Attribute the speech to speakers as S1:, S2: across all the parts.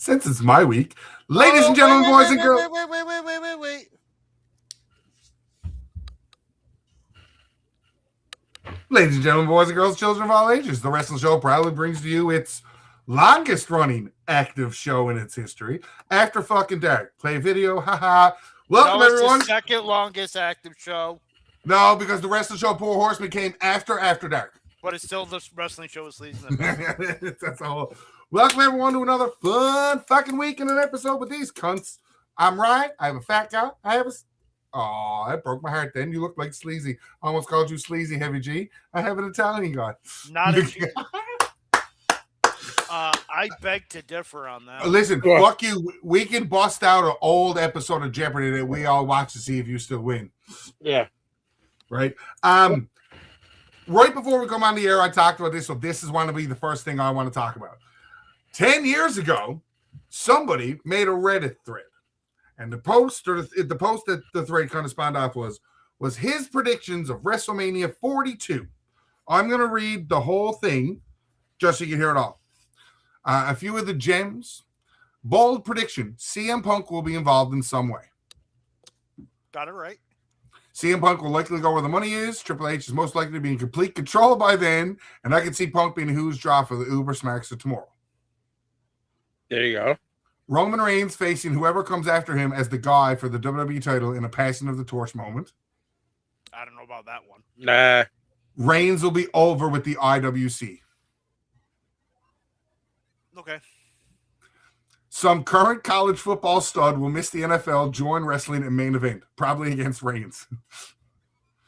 S1: since it's my week, ladies and gentlemen, boys and girls.
S2: Wait.
S1: Ladies and gentlemen, boys and girls, children of all ages, the Wrestling Show proudly brings to you its longest running active show in its history, After Fucking Dark. Play video, haha. Welcome, everyone.
S2: It's the second longest active show.
S1: No, because the Wrestling Show Poor Horseman came after Dark.
S2: But it's still the Wrestling Show with Sleazy.
S1: That's all. Welcome, everyone, to another fun fucking week in an episode with these cunts. I'm Ryan. I have a fat guy. Oh, that broke my heart then. You look like Sleazy. I almost called you Sleazy Heavy G. I have an Italian guy.
S2: Not a G. I beg to differ on that.
S1: Listen, fuck you. We can bust out an old episode of Jeopardy that we all watch to see if you still win.
S3: Yeah.
S1: Right? Right before we come on the air, I talked about this, so this is going to be the first thing I want to talk about. 10 years ago, somebody made a Reddit thread. And the post that the thread kind of spawned off was his predictions of WrestleMania 42. I'm going to read the whole thing just so you can hear it all. A few of the gems. Bold prediction. CM Punk will be involved in some way.
S2: Got it right.
S1: CM Punk will likely go where the money is. Triple H is most likely to be in complete control by then. And I can see Punk being who's draw for the Uber Smacks of tomorrow.
S3: There you go.
S1: Roman Reigns facing whoever comes after him as the guy for the WWE title in a passing of the torch moment.
S2: I don't know about that one.
S3: Nah.
S1: Reigns will be over with the IWC.
S2: Okay.
S1: Some current college football stud will miss the NFL, join wrestling in main event, probably against Reigns.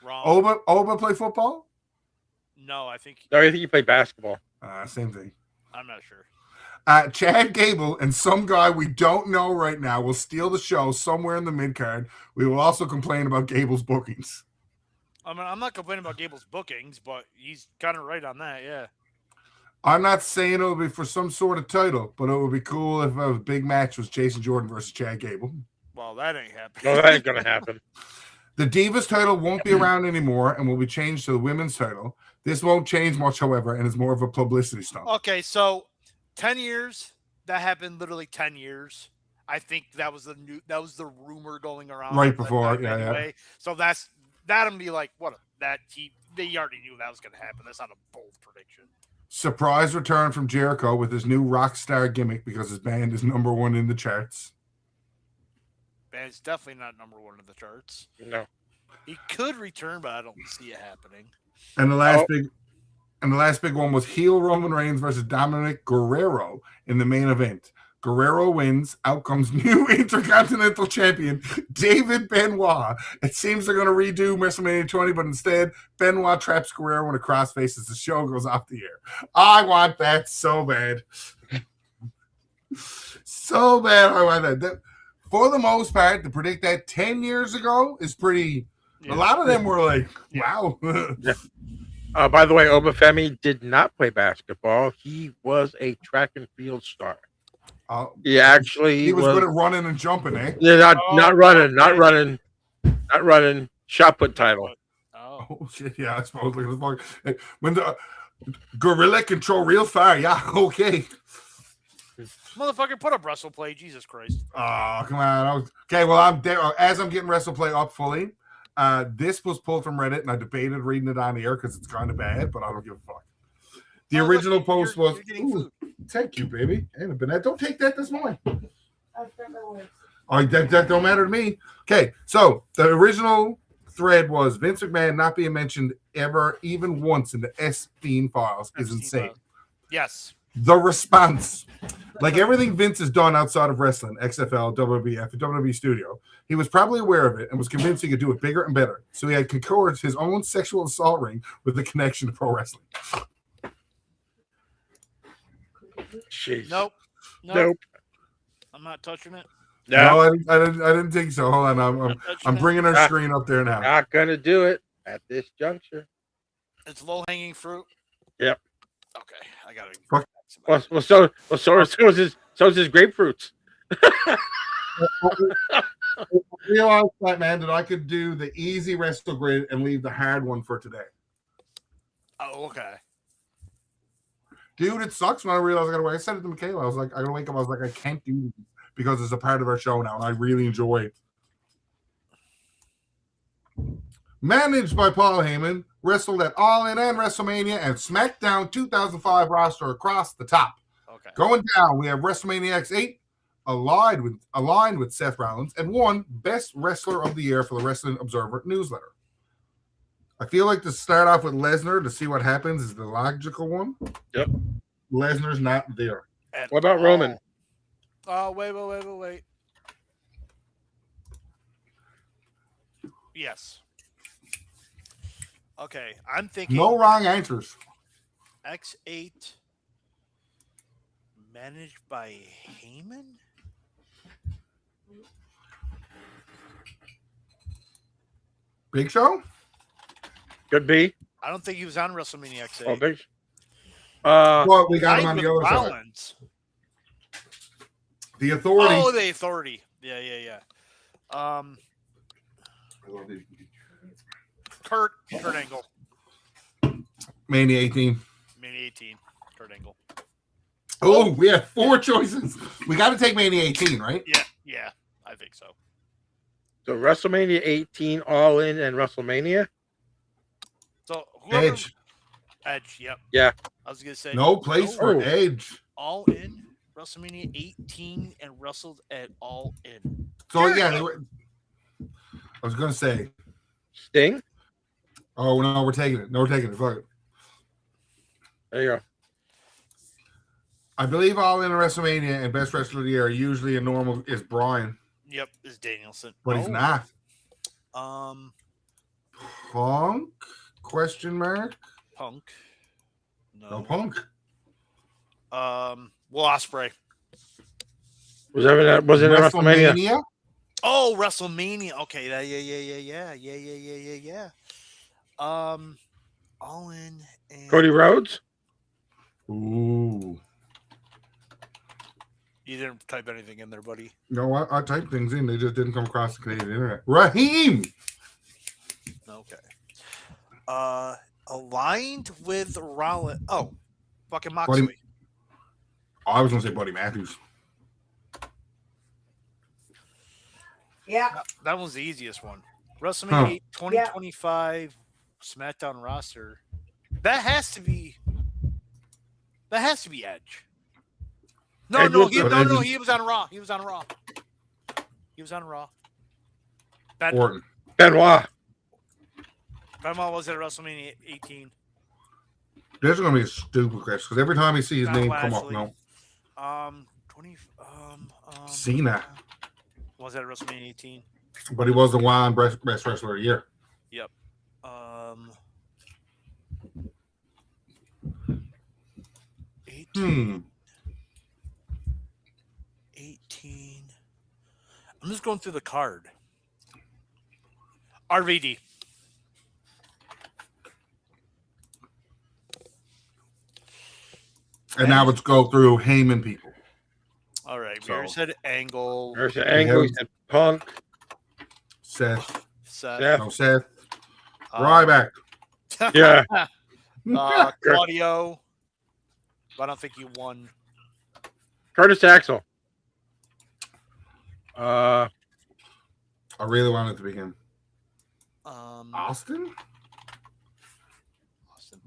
S2: Wrong.
S1: Oba play football?
S2: No, I think
S3: he played basketball.
S1: Same thing.
S2: I'm not sure.
S1: Chad Gable and some guy we don't know right now will steal the show somewhere in the mid-card. We will also complain about Gable's bookings.
S2: I mean, I'm not complaining about Gable's bookings, but he's kind of right on that, yeah.
S1: I'm not saying it'll be for some sort of title, but it would be cool if a big match was Jason Jordan versus Chad Gable.
S2: Well, that ain't happening.
S3: No, that ain't going to happen.
S1: The Divas title won't be around anymore and will be changed to the women's title. This won't change much, however, and is more of a publicity stunt.
S2: Okay, so 10 years, that happened literally 10 years. I think that was the rumor going around
S1: right before,
S2: yeah. So that'll be like they already knew that was going to happen. That's not a bold prediction.
S1: Surprise return from Jericho with his new rock star gimmick because his band is number one in the charts.
S2: Band's definitely not number one in the charts.
S3: No.
S2: He could return, but I don't see it happening.
S1: And the last big one was heel Roman Reigns versus Dominic Guerrero in the main event. Guerrero wins. Out comes new Intercontinental Champion David Benoit. It seems they're going to redo WrestleMania 20, but instead Benoit traps Guerrero in a crossface as the show goes off the air. I want that so bad. So bad I want that. For the most part, to predict that 10 years ago is pretty... Yeah. A lot of them were like, wow.
S3: Yeah. By the way, Obafemi did not play basketball. He was a track and field star. He was
S1: good at running and jumping, eh?
S3: Yeah, not running. Shot put title.
S1: Oh shit! Yeah, I suppose. When the gorilla control real fire, yeah, okay.
S2: Motherfucker, put up WrestlePlay, Jesus Christ!
S1: Oh, come on. Okay, well, I'm there as I'm getting WrestlePlay up fully. This was pulled from Reddit, and I debated reading it on the air because it's kind of bad, but I don't give a fuck. The original post was, thank you, baby. Don't take that this morning. Oh, that don't matter to me. Okay, so the original thread was Vince McMahon not being mentioned ever, even once in the S-Fiend files is insane.
S2: Yes.
S1: The response, like everything Vince has done outside of wrestling, XFL, WWF, and WWE Studio, he was probably aware of it and was convinced he could do it bigger and better. So he had concorded his own sexual assault ring with the connection to pro wrestling.
S3: Jeez.
S2: Nope. I'm not touching it.
S1: No, I didn't think so. Hold on, I'm bringing our screen up there now.
S3: Not gonna do it at this juncture.
S2: It's low hanging fruit.
S3: Yep.
S2: Okay, I gotta.
S3: So is his grapefruits.
S1: I realized that I could do the easy wrestle grid and leave the hard one for today.
S2: Oh, okay.
S1: Dude, it sucks when I realized I gotta wake. I said it to Michaela. I was like, I gotta wake up. I was like, I can't do this because it's a part of our show now, and I really enjoy it. Managed by Paul Heyman, wrestled at All In and WrestleMania and SmackDown 2005 roster across the top.
S2: Okay.
S1: Going down, we have WrestleMania X8, aligned with Seth Rollins, and won Best Wrestler of the Year for the Wrestling Observer newsletter. I feel like to start off with Lesnar to see what happens is the logical one.
S3: Yep.
S1: Lesnar's not there.
S3: What about Roman?
S2: Oh, wait. Yes. Okay, I'm thinking
S1: No wrong answers.
S2: X8 managed by Heyman?
S1: Big Show?
S3: Could be.
S2: I don't think he was on WrestleMania X8.
S3: Oh, Big.
S1: Well, we got him on the other
S2: Rollins.
S1: side. The Authority.
S2: Oh, the Authority. Yeah. Kurt Angle.
S1: Mania 18.
S2: Mania 18. Kurt Angle.
S1: Oh, we have 4 choices. We got to take Mania 18, right?
S2: Yeah, I think so.
S3: So WrestleMania 18, All In, and WrestleMania.
S2: So whoever,
S1: Edge.
S2: Yep.
S3: Yeah.
S2: I was gonna say
S1: No place for Edge.
S2: All In WrestleMania 18 and wrestled at All In.
S1: So yeah, I was gonna say
S3: Sting.
S1: Oh no, we're taking it. No, we're taking it. Fuck it.
S3: There you go.
S1: I believe All In WrestleMania and Best Wrestler of the Year usually a normal is Bryan.
S2: Yep, is Danielson.
S1: But he's not. Punk? Question mark?
S2: Punk.
S1: No Punk.
S2: Will Ospreay.
S3: Was it WrestleMania?
S2: Oh, WrestleMania. Okay, yeah. All In and
S3: Cody Rhodes.
S1: Ooh.
S2: You didn't type anything in there, buddy.
S1: No, I typed things in. They just didn't come across the Canadian internet. Raheem.
S2: Okay. Aligned with Rollins. Oh, fucking Moxley.
S1: I was gonna say Buddy Matthews.
S4: Yeah.
S2: That was the easiest one. WrestleMania 2025 SmackDown roster. That has to be Edge. No, he was on Raw. He was on Raw.
S1: Orton.
S3: Benoit.
S2: Benoit was at WrestleMania 18.
S1: This is gonna be a stupid question because every time you see his name come up, no. Cena.
S2: Was that WrestleMania 18?
S1: But he was the one best wrestler of the year.
S2: Yep. 18. I'm just going through the card. RVD.
S1: And now let's go through Heyman people.
S2: All right. We already said Angle.
S3: There's the Angle. We said Punk.
S1: Seth.
S3: Yeah.
S1: No, Seth. Ryback.
S3: Yeah.
S2: Claudio. I don't think he won.
S3: Curtis Axel.
S1: I really wanted it to be him.
S2: Austin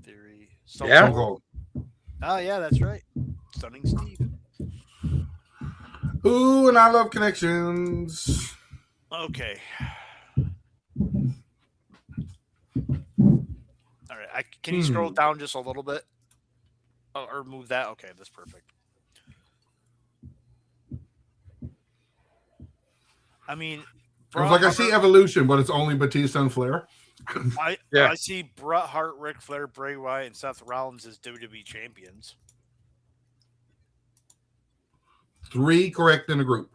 S2: Theory.
S3: Yeah.
S2: Oh yeah, that's right. Stunning Steve.
S1: Ooh, and I love connections.
S2: Okay. All right. Can you scroll down just a little bit? Or move that? Okay, that's perfect. I mean,
S1: I was like, I see Evolution, but it's only Batista and Flair.
S2: I see Bret Hart, Ric Flair, Bray Wyatt, and Seth Rollins as WWE champions.
S1: 3 correct in a group.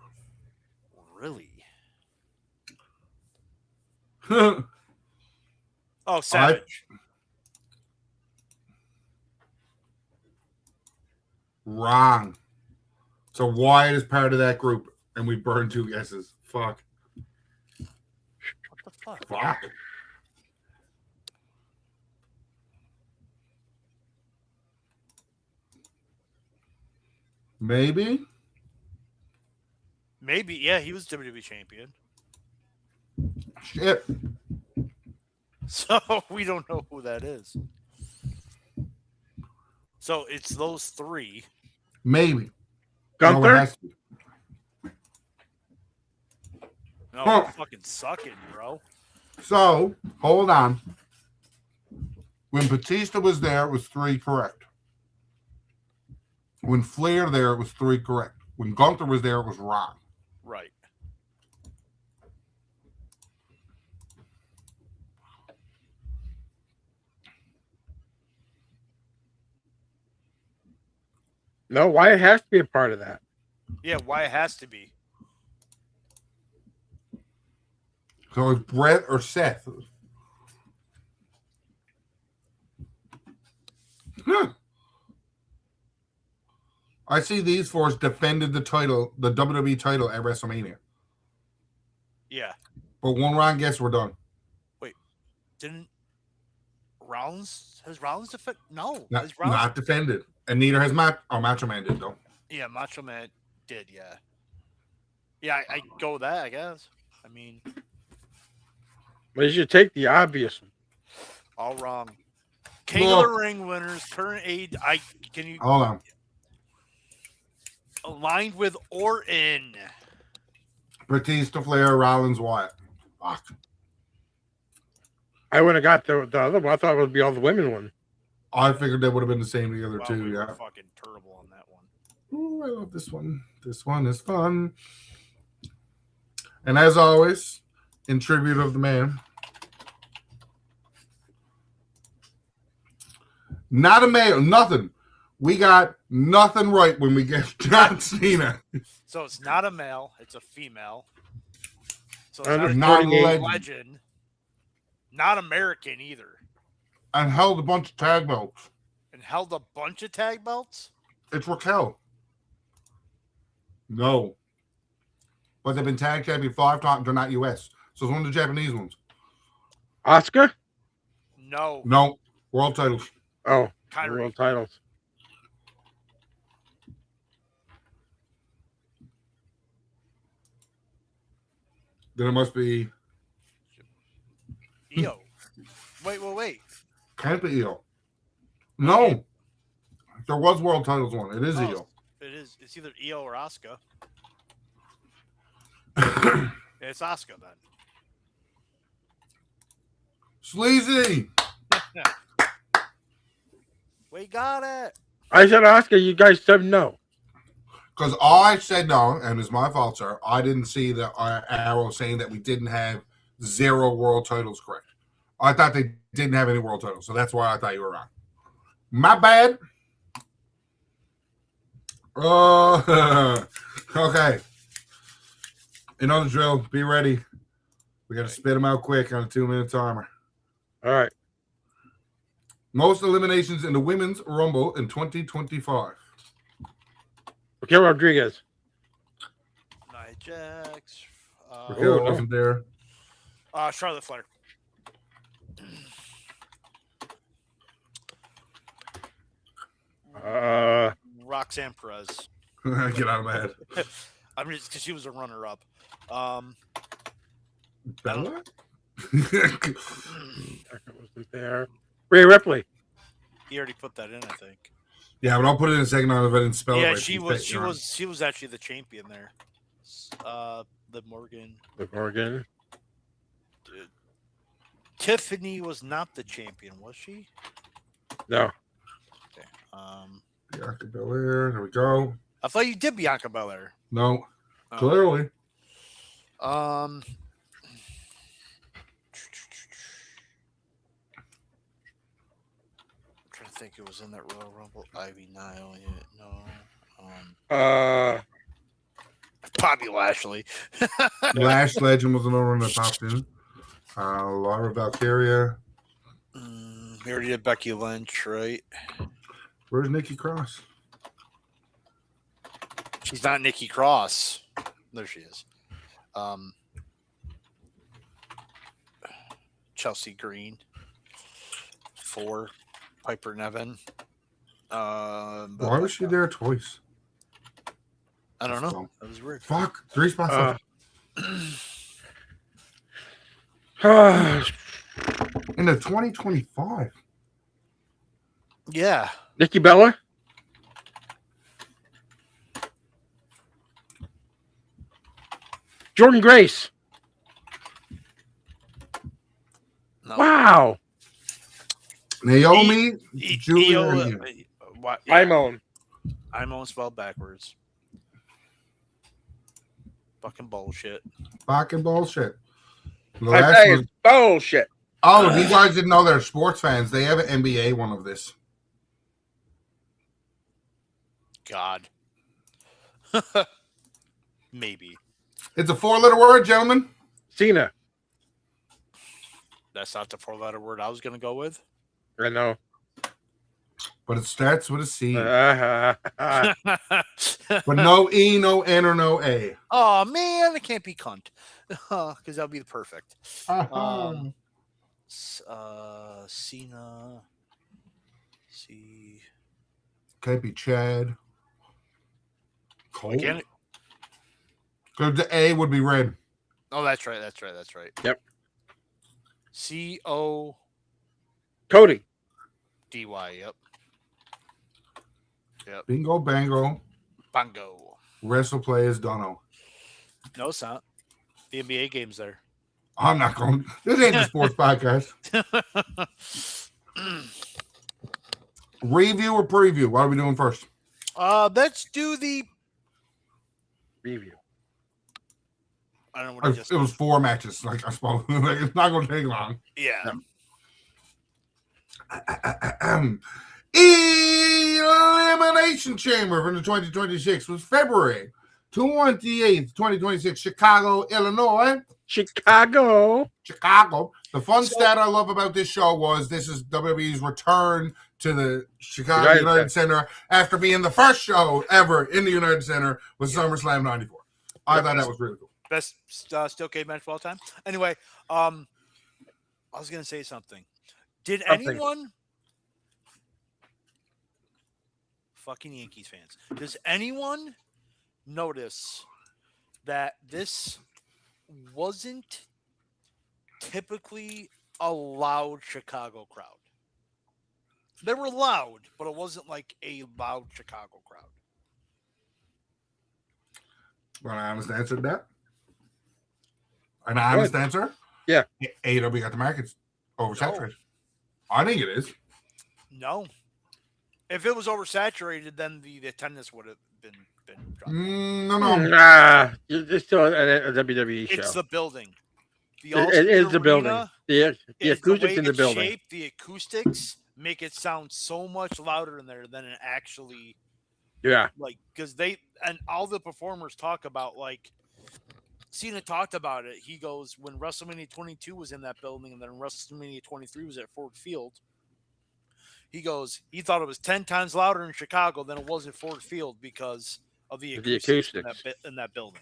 S2: Really? Oh, Savage.
S1: Wrong. So Wyatt is part of that group, and we burned 2 guesses. Fuck.
S2: What the fuck?
S1: Fuck. Maybe.
S2: Maybe, yeah, he was WWE champion.
S1: Shit.
S2: So we don't know who that is. So it's those three.
S1: Maybe.
S3: Gunther?
S1: No, it has to be.
S2: No,
S1: Huh.
S2: we're fucking sucking, bro.
S1: So, hold on. When Batista was there, it was 3 correct. When Flair there, it was 3 correct. When Gunther was there, it was wrong.
S2: Right.
S3: No, Wyatt has to be a part of that.
S2: Yeah, why it has to be.
S1: So it's Brett or Seth. I see these 4 defended the title, the WWE title at WrestleMania.
S2: Yeah.
S1: But one wrong guess, we're done.
S2: Didn't has Rollins defended? No.
S1: Not,
S2: Has Rollins...
S1: not defended. And neither has Macho Man did, though.
S2: Yeah, Macho Man did, yeah. Yeah, I go with that, I guess. I mean...
S3: But you should take the obvious one.
S2: All wrong. King of the Ring winners, current age... Can you...
S1: Hold on.
S2: Aligned with Orton.
S1: Batista, Flair, Rollins, Wyatt. Fuck.
S3: I would have got the other one. I thought it would be all the women one.
S1: I figured they would have been the same together,
S2: Wow,
S1: too,
S2: we
S1: yeah.
S2: were fucking terrible on that one.
S1: Ooh, I love this one. This one is fun. And as always, in tribute of the man, not a male, nothing. We got nothing right when we get John Cena.
S2: So it's not a male, it's a female. So it's
S3: Under
S2: not a
S3: 48.
S2: legend. Not American either.
S1: And held a bunch of tag belts.
S2: And held a bunch of tag belts?
S1: It's Raquel. No. But they've been tag champion 5 times. They're not US. So it's one of the Japanese ones.
S3: Oscar?
S2: No.
S1: No. World titles.
S3: Oh,
S2: Kyrie.
S3: world titles.
S1: Then it must be.
S2: Io. Wait.
S1: Can't be Io. No. There was world titles one. It is Io.
S2: It is. It's either Io or Asuka. It's Asuka then.
S1: Sleazy.
S2: We got it.
S3: I said Oscar. You guys said no.
S1: Because I said no, and it's my fault, sir. I didn't see the arrow saying that we didn't have 0 world titles correct. I thought they didn't have any world titles, so that's why I thought you were wrong. My bad. Okay. You know the drill. Be ready. We got to spit them out quick on a 2-minute timer.
S3: All right.
S1: Most eliminations in the Women's Rumble in 2025.
S3: Raquel Rodriguez.
S2: Nia Jax.
S1: Raquel
S3: no.
S1: wasn't there.
S2: Charlotte Flair. Roxanne Perez.
S1: Get out of my head.
S2: I mean, because she was a runner-up.
S1: Bella?
S3: Wasn't there. Rhea Ripley.
S2: He already put that in, I think.
S1: Yeah, but I'll put it in a second on if I didn't spell it
S2: Yeah,
S1: right.
S2: she was actually the champion there. Liv Morgan.
S3: Liv Morgan.
S2: Tiffany was not the champion, was she?
S3: No.
S2: Okay.
S1: Bianca Belair. There we go.
S2: I thought you did Bianca Belair.
S1: No.
S2: Oh.
S1: Clearly.
S2: Trying to think, it was in that Royal Rumble. Ivy Nile, yeah, no. Bobby Lashley.
S1: Lash Legend was another one that popped in. Laura Valkyria.
S2: We already did Becky Lynch, right?
S1: Where's Nikki Cross?
S2: She's not Nikki Cross. There she is. Chelsea Green. 4. Piper Nevin.
S1: Why was she there twice?
S2: I don't know.
S1: So,
S2: That was weird.
S1: fuck, 3 spots left. Into 2025.
S2: Yeah.
S3: Nikki Bella. Jordan Grace.
S2: No.
S3: Wow.
S1: Naomi, Julia.
S3: Imone.
S2: Imone spelled backwards. Fucking bullshit.
S1: Fucking bullshit. The
S3: I
S1: last
S3: say
S1: was,
S3: it's bullshit.
S1: oh, you guys didn't know they're sports fans. They have an NBA one of this.
S2: God. Maybe.
S1: It's a 4-letter word, gentlemen.
S3: Cena.
S2: That's not the 4-letter word I was going to go with.
S3: I know.
S1: But it starts with a C.
S3: Uh,
S1: But no E, no N, or no A.
S2: Oh, man. It can't be cunt. Because that would be the perfect. Cena. C.
S1: Can't be Chad. Cole.
S2: Again?
S1: Because the A would be red.
S2: Oh, that's right.
S3: Yep.
S2: C-O-D-Y.
S3: Cody.
S2: Yep.
S1: Bingo, bango.
S2: Bongo.
S1: Wrestle players, Dono.
S2: No, it's not. The NBA game's there.
S1: I'm not going. This ain't the sports podcast. Review or preview? What are we doing first?
S2: Let's do the
S3: Review.
S2: I don't know what he just
S1: It was 4 matches. Like I suppose like, it's not going to take long.
S2: Yeah.
S1: Elimination Chamber from the 2026 was February 28th, 2026, Chicago, Illinois.
S3: Chicago.
S1: The fun stat I love about this show was this is WWE's return to the Chicago United Center after being the first show ever in the United Center with SummerSlam 94. I thought that was really cool.
S2: Best steel cage match of all time. Anyway, I was gonna say something. Did anyone fucking Yankees fans, does anyone notice that this wasn't typically a loud Chicago crowd? They were loud, but it wasn't like a loud Chicago crowd.
S1: Want an honest answer to that? An honest answer?
S3: Yeah.
S1: AEW got the markets oversaturated. No. I think it is.
S2: No. If it was oversaturated, then the attendance would have been dropped.
S1: No.
S3: Nah, it's still a WWE show.
S2: It's the building.
S3: It is the building. The acoustics in the building.
S2: Shaped, the acoustics make it sound so much louder in there than it actually.
S3: Yeah.
S2: Like, because they and all the performers talk about, like, Cena talked about it. He goes, when WrestleMania 22 was in that building and then WrestleMania 23 was at Ford Field, he goes, he thought it was 10 times louder in Chicago than it was at Ford Field because of the acoustics. In that building.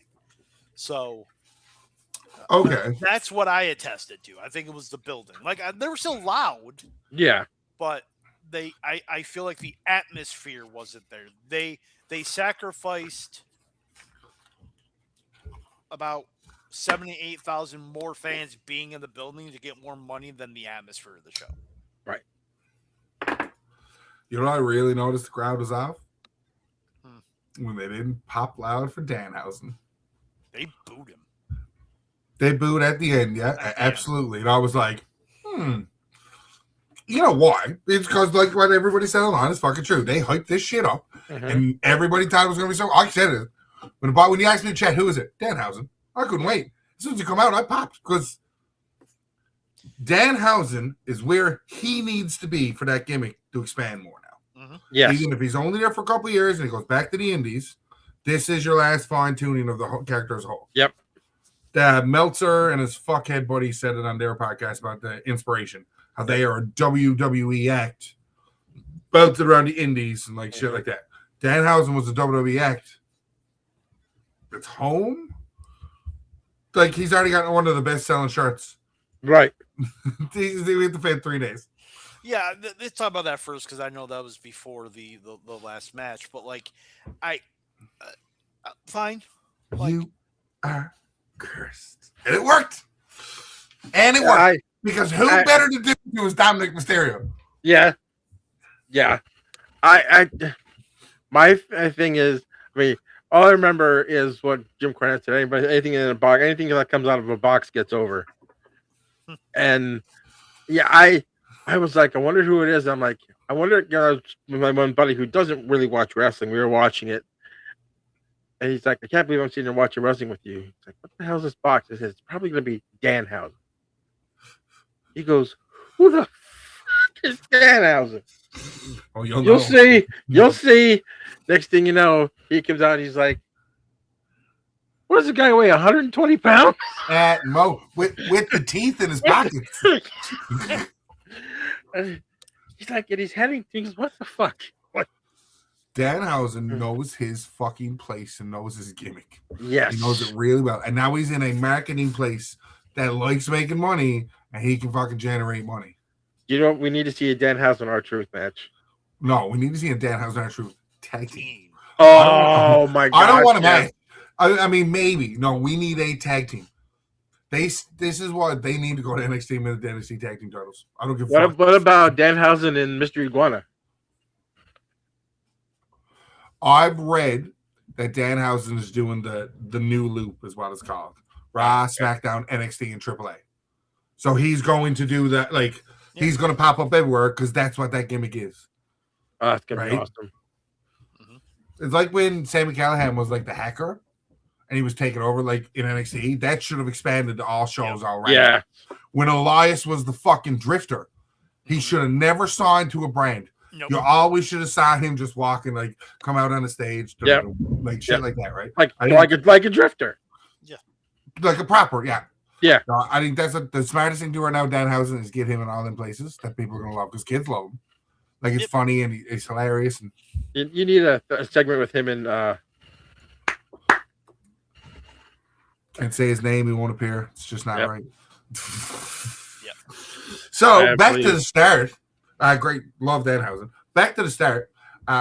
S2: So,
S1: okay,
S2: that's what I attested to. I think it was the building. Like, they were still loud.
S3: Yeah.
S2: But I feel like the atmosphere wasn't there. They sacrificed about 78,000 more fans being in the building to get more money than the atmosphere of the show.
S3: Right.
S1: You know what I really noticed the crowd was off? When they didn't pop loud for Danhausen.
S2: They booed him.
S1: They booed at the end, yeah, absolutely. And I was like, You know why? It's because, like what everybody said online is fucking true. They hyped this shit up, and everybody thought it was going to be so. I said it. When you asked me to chat, who is it? Danhausen. I couldn't wait. As soon as you come out, I popped because Danhausen is where he needs to be for that gimmick to expand more now.
S3: Yes.
S1: Even if he's only there for a couple of years and he goes back to the Indies, this is your last fine tuning of the whole character as a whole.
S3: Yep.
S1: Meltzer and his fuckhead buddy said it on their podcast about the inspiration, how they are a WWE act belted around the Indies and like shit like that. Danhausen was a WWE act. It's home. Like he's already got one of the best selling shirts.
S3: Right.
S1: We have to pay 3 days.
S2: Yeah, let's talk about that first because I know that was before the last match. But like, Fine.
S1: You are cursed. And it worked. And it worked. Because who better to do it was Dominic Mysterio?
S3: Yeah. Yeah. My thing is, I mean, all I remember is what Jim Cornette said. Anything in a box, anything that comes out of a box gets over. And yeah, I was like, I wonder who it is. I'm like, I wonder, with my one buddy who doesn't really watch wrestling, we were watching it. And he's like, I can't believe I'm sitting there watching wrestling with you. He's like, what the hell is this box? I said, it's probably going to be Danhausen. He goes, who the fuck is Danhausen?
S1: Oh,
S3: you'll see. You'll see. Next thing you know, he comes out and he's like, what does the guy weigh, 120 pounds?
S1: At Mo, with the teeth in his pockets.
S3: He's like, and he's heading things, what the fuck? What?
S1: Danhausen knows his fucking place and knows his gimmick.
S3: Yes.
S1: He knows it really well. And now he's in a marketing place that likes making money and he can fucking generate money.
S3: You know, we need to see a Danhausen R-Truth match.
S1: No, we need to see a Danhausen R-Truth tag team.
S3: Oh my god!
S1: I don't want to match. I mean, maybe. No, we need a tag team. This is what they need to go to NXT and the NXT tag team titles. I don't give a fuck.
S3: What about Danhausen and Mr. Iguana?
S1: I've read that Danhausen is doing the new loop, is what it's called. Raw, SmackDown, NXT, and AAA. So he's going to do that. Like, he's going to pop up everywhere because that's what that gimmick is.
S3: Oh, it's going to be awesome.
S1: It's like when Sami Callihan was like the hacker and he was taking over like in NXT. That should have expanded to all shows already.
S3: Yeah.
S1: When Elias was the fucking drifter, he should have never signed to a brand. Nope. You always should have saw him just walking, like come out on the stage, like shit like that, right?
S3: Like a drifter.
S2: Yeah.
S1: Like a proper, yeah.
S3: Yeah.
S1: I think that's the smartest thing to do right now, Danhausen, is get him in all them places that people are gonna love because kids love him. Like it's funny and it's hilarious. And
S3: you need a segment with him and
S1: say his name, he won't appear. It's just not right. So back to the start. Great, love Danhausen. Back to the start.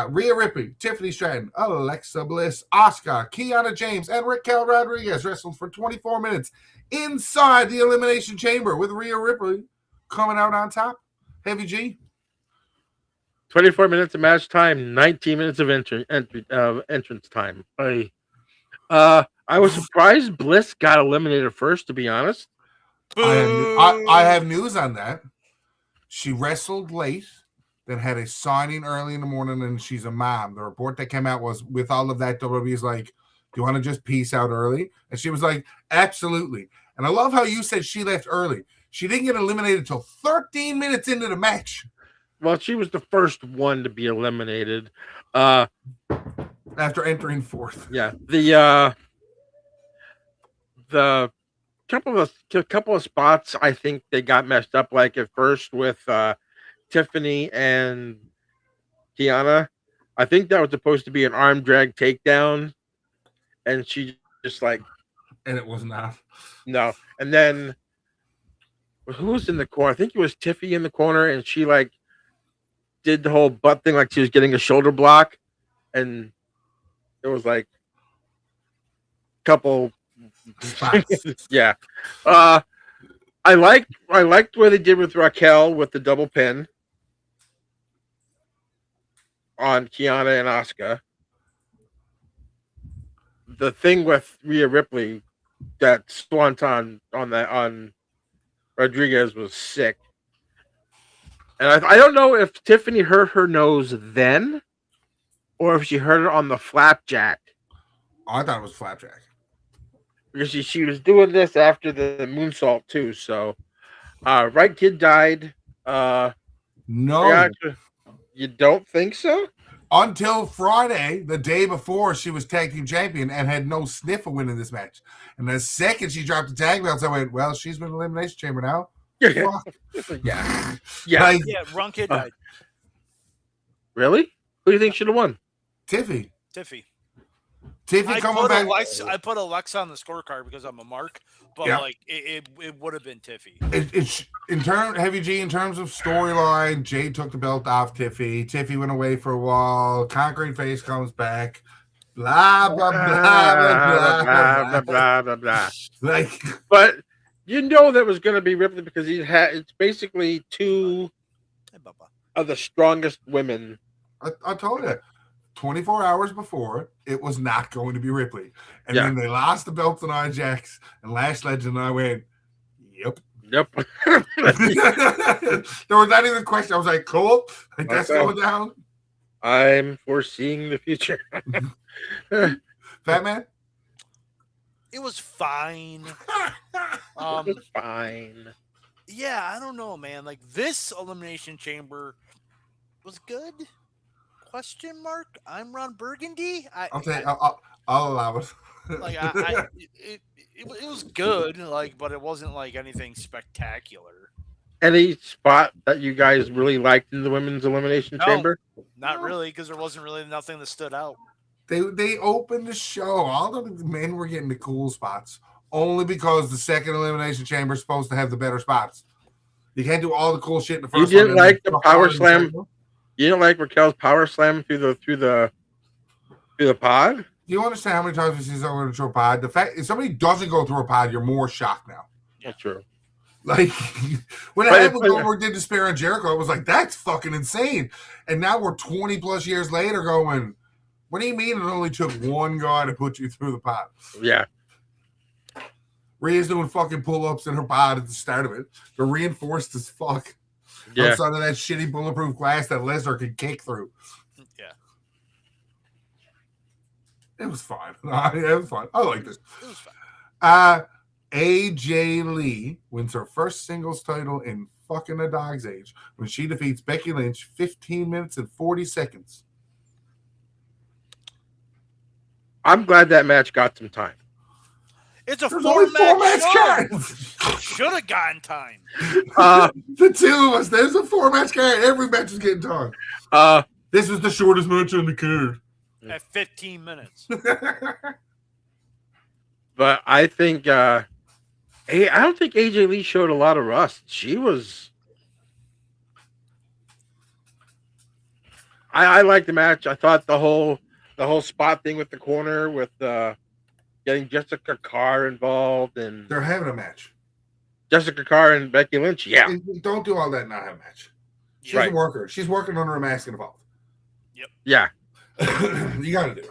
S1: Rhea Ripley, Tiffany Stratton, Alexa Bliss, Asuka, Kiana James, and Raquel Rodriguez wrestled for 24 minutes inside the Elimination Chamber with Rhea Ripley coming out on top. Heavy G.
S3: 24 minutes of match time, 19 minutes of entrance time. I was surprised Bliss got eliminated first, to be honest.
S1: I have news on that. She wrestled late, then had a signing early in the morning, and she's a mom. The report that came out was, with all of that, WWE is like, do you want to just peace out early? And she was like, absolutely. And I love how you said she left early. She didn't get eliminated until 13 minutes into the match.
S3: Well, she was the first one to be eliminated.
S1: After entering fourth.
S3: Yeah. The couple of spots I think they got messed up, like at first with Tiffany and Kiana. I think that was supposed to be an arm drag takedown, and she just like,
S1: and it was not.
S3: No. And then who was in the corner? I think it was Tiffy in the corner, and she like did the whole butt thing like she was getting a shoulder block, and it was like a couple yeah. I liked what they did with Raquel with the double pin on Kiana and Asuka. The thing with Rhea Ripley, that swanton on Rodriguez was sick. And I don't know if Tiffany hurt her nose then or if she hurt it on the flapjack.
S1: Oh, I thought it was flapjack.
S3: Because she was doing this after the moonsault too. So, right kid died.
S1: No.
S3: You don't think so?
S1: Until Friday, the day before, she was tag team champion and had no sniff of winning this match. And the second she dropped the tag belts, I went, well, she's been in the Elimination Chamber now.
S3: Yeah.
S2: Wrong kid died.
S3: Really? Who do you think should have won?
S1: Tiffy
S2: coming back. I put Alexa on the scorecard because I'm a mark, but like it would have been Tiffy.
S1: In terms of storyline, Jade took the belt off Tiffy. Tiffy went away for a while. Conquering Face comes back. Blah blah blah blah blah blah.
S3: blah blah.
S1: Like,
S3: But you know that was going to be Ripley because it's basically two
S2: Hey, Bubba.
S3: of the strongest women.
S1: I told you, 24 hours before, it was not going to be Ripley. And
S3: Yeah.
S1: then they lost the belt to Nia Jax and Lash Legend, and I went, yep.
S3: Yep.
S1: There was not even a question. I was like, cool. Like, that's
S3: Okay.
S1: going down.
S3: I'm foreseeing the future.
S1: Fatman?
S2: It was fine.
S3: It's fine.
S2: Yeah, I don't know, man. Like this Elimination Chamber was good. Question mark? I'm Ron Burgundy.
S1: I'll allow it.
S2: Like it was good, like, but it wasn't like anything spectacular.
S3: Any spot that you guys really liked in the women's elimination
S2: No.
S3: chamber?
S2: Not really, because there wasn't really nothing that stood out.
S1: They opened the show. All the men were getting the cool spots only because the second elimination chamber is supposed to have the better spots. You can't do all the cool shit in the first.
S3: You didn't
S1: one
S3: like the power slam? You didn't like Raquel's power slam through the pod?
S1: Do you understand how many times we see someone go through a pod? The fact if somebody doesn't go through a pod, you're more shocked now.
S3: That's true.
S1: Like when
S3: But-
S1: Edwin Goldberg did Despair and Jericho, it was like that's fucking insane. And now we're 20 plus years later going, what do you mean it only took one guy to put you through the pod?
S3: Yeah.
S1: Rhea's doing fucking pull-ups in her pod at the start of it. They're reinforced as fuck.
S3: Yeah.
S1: Outside of that shitty bulletproof glass that Lesnar could kick through.
S2: Yeah,
S1: It was fine. It was fine. I like this.
S2: it was fine.
S1: AJ Lee wins her first singles title in fucking a dog's age when she defeats Becky Lynch 15 minutes and 40 seconds.
S3: I'm glad that match got some time.
S2: It's a
S1: There's only four match
S2: four-match
S1: card.
S2: show. Should have gotten time.
S1: The two of us, there's a 4-match card. Every match is getting time. This was the shortest match on the card.
S2: At 15 minutes.
S3: But I think I don't think AJ Lee showed a lot of rust. She was. I liked the match. I thought the whole spot thing with the corner with getting Jessica Carr involved and
S1: They're having a match.
S3: Jessica Carr and Becky Lynch. Yeah,
S1: And don't do all that and not have a match. She's
S3: Right.
S1: a worker. She's working under a mask involved.
S3: yeah.
S1: You got to do it.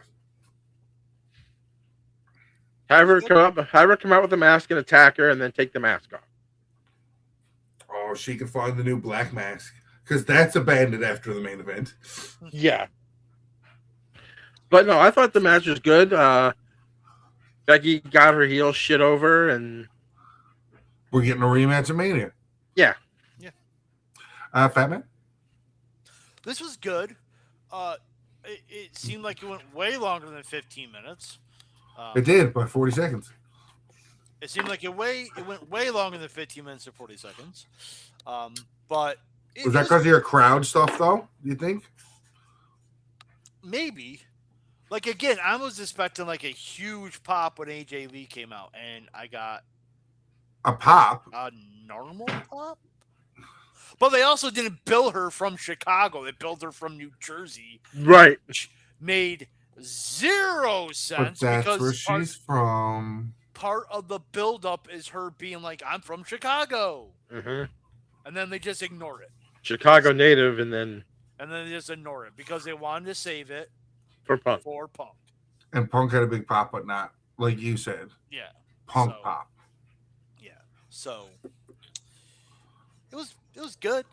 S3: Have her come out with a mask and attack her, and then take the mask off.
S1: Oh, she can find the new black mask because that's abandoned after the main event.
S3: Yeah. But no, I thought the match was good. Becky got her heel shit over, and
S1: We're getting a rematch of Mania.
S3: yeah.
S1: Fatman?
S2: This was good. It seemed like it went way longer than 15 minutes.
S1: It did by 40 seconds.
S2: It seemed like it went way longer than 15 minutes and 40 seconds. But
S1: Was that because of your crowd stuff, though? Do you think?
S2: maybe? Like again, I was expecting like a huge pop when AJ Lee came out, and I got
S1: A pop?
S2: a normal pop. But they also didn't bill her from Chicago; they billed her from New Jersey,
S3: Right.
S2: which made zero
S1: But
S2: sense
S1: that's
S2: because
S1: where she's from.
S2: part of the buildup is her being like, "I'm from Chicago,"
S3: hmm
S2: and then they just ignore it,
S3: Chicago native, and then
S2: and then they just ignore it because they wanted to save it
S3: for Punk.
S2: for Punk.
S1: And Punk had a big pop, but not, like you said,
S2: Yeah,
S1: Punk
S2: So-
S1: pop.
S2: yeah. So it was good,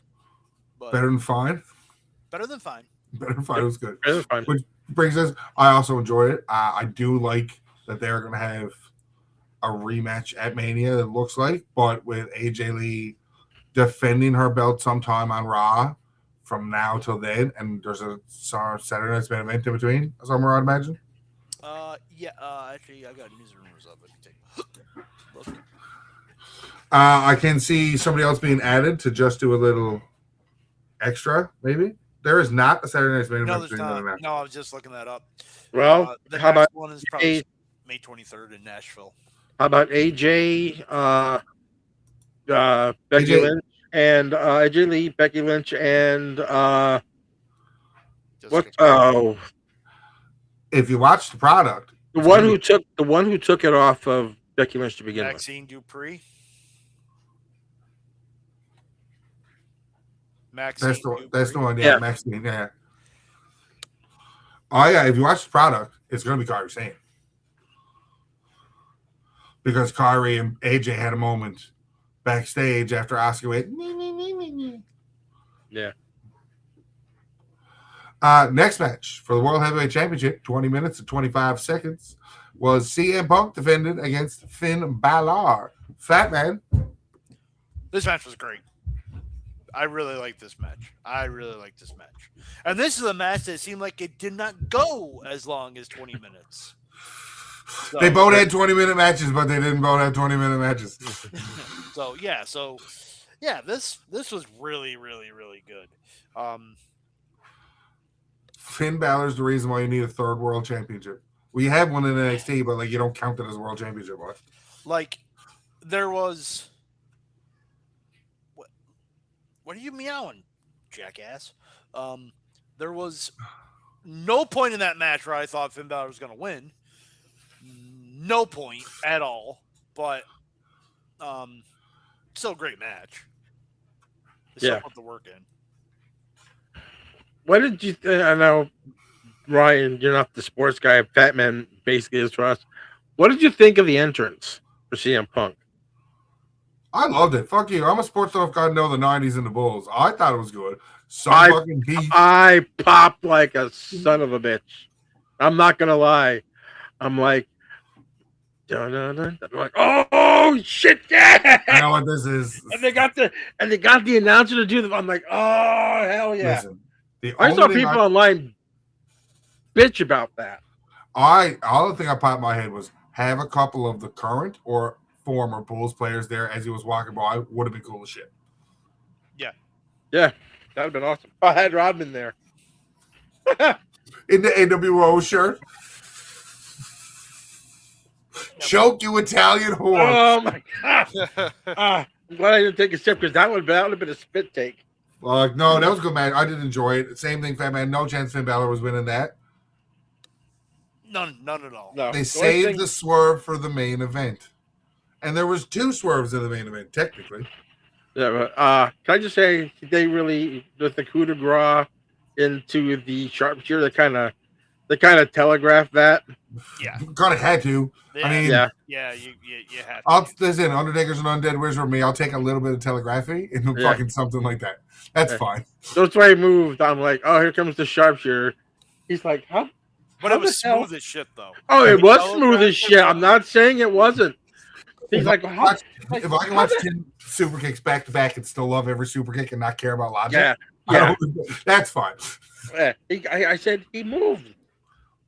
S2: but
S1: Better than fine.
S2: better than fine.
S1: Better than fine. It was good.
S3: It was fine.
S1: Brings us, I also enjoy it. I do like that they're going to have a rematch at Mania, it looks like, but with AJ Lee defending her belt sometime on Raw from now till then, and there's a Saturday night's main event in between, somewhere I'd imagine.
S2: Yeah. Actually, I got news rumors of it. Look.
S1: I can see somebody else being added to just do a little extra, maybe. There is not a Saturday night's main
S2: No,
S1: event
S2: there's
S1: between them and
S2: not.
S1: that.
S2: No, I was just looking that up.
S3: Well,
S2: The
S3: how
S2: next
S3: about
S2: one is probably
S3: A-
S2: May 23rd in Nashville.
S3: AJ, Becky
S1: AJ
S3: Lynch, and AJ Lee, Becky Lynch, and
S2: Just
S3: what?
S2: go-
S1: if you watch the product,
S3: The one who took it off of Becky Lynch to begin with.
S2: Maxine Dupree. Maxine
S1: that's the one. Yeah,
S3: Yeah.
S1: Maxine. Yeah. Oh yeah, if you watch the product, it's going to be Kairi Sane. Because Kairi and AJ had a moment backstage after Asuka went.
S3: Yeah.
S1: Next match for the World Heavyweight Championship, 20 minutes and 25 seconds, was CM Punk defended against Finn Balor. Fatman.
S2: This match was great. I really like this match. And this is a match that seemed like it did not go as long as 20 minutes. So,
S1: They both had 20-minute matches, but they didn't both have 20-minute matches.
S2: this was really, really, really good.
S1: Finn Balor's the reason why you need a third world championship. Well, you have one in NXT, but like you don't count it as a world championship. Right?
S2: Like there was. What are you meowing, jackass? There was no point in that match where I thought Finn Balor was going to win. No point at all. But still a great match. They still put the work in.
S3: What did you I know, Ryan, you're not the sports guy. Fatman basically is for us. What did you think of the entrance for CM Punk?
S1: I loved it. Fuck you. I'm a sports stuff guy. Know the 90s and the Bulls. I thought it was good. Fucking heat.
S3: I popped like a son of a bitch. I'm not gonna lie. I'm like, I'm like, oh shit, yeah!
S1: I know what this is.
S3: And they got the announcer to do them. I'm like, oh hell yeah!
S1: Listen,
S3: I saw people online bitch about that.
S1: All the thing I popped in my head was have a couple of the current or former Bulls players there as he was walking by. Would have been cool as shit.
S3: Yeah, that'd have been awesome. I had Rodman there
S1: in the NWO shirt. Choke, you Italian whore.
S3: Oh my god! I'm glad I didn't take a sip because that would have been a spit take.
S1: No, that was a good match. I did enjoy it. Same thing, Fatman. No chance Finn Balor was winning that.
S2: None at all.
S3: No.
S1: They saved the swerve for the main event. And there was 2 swerves in the main event, technically.
S3: Yeah, but can I just say they really with the coup de grace into the sharpshooter, they kind of telegraphed that.
S2: Yeah,
S1: kind of had to.
S2: Yeah.
S1: I mean,
S2: you have to.
S1: Listen, Undertaker's an undead wizard. Me, I'll take a little bit of telegraphy and fucking something like that. That's fine.
S3: So that's why he moved. I'm like, oh, here comes the sharpshooter. He's like, huh?
S2: But it was smooth as shit, though.
S3: Oh, it was smooth as shit. I'm not saying it wasn't. He's like,
S1: if I can watch 10 super kicks back to back and still love every super kick and not care about logic, that's fine.
S3: I said he moved.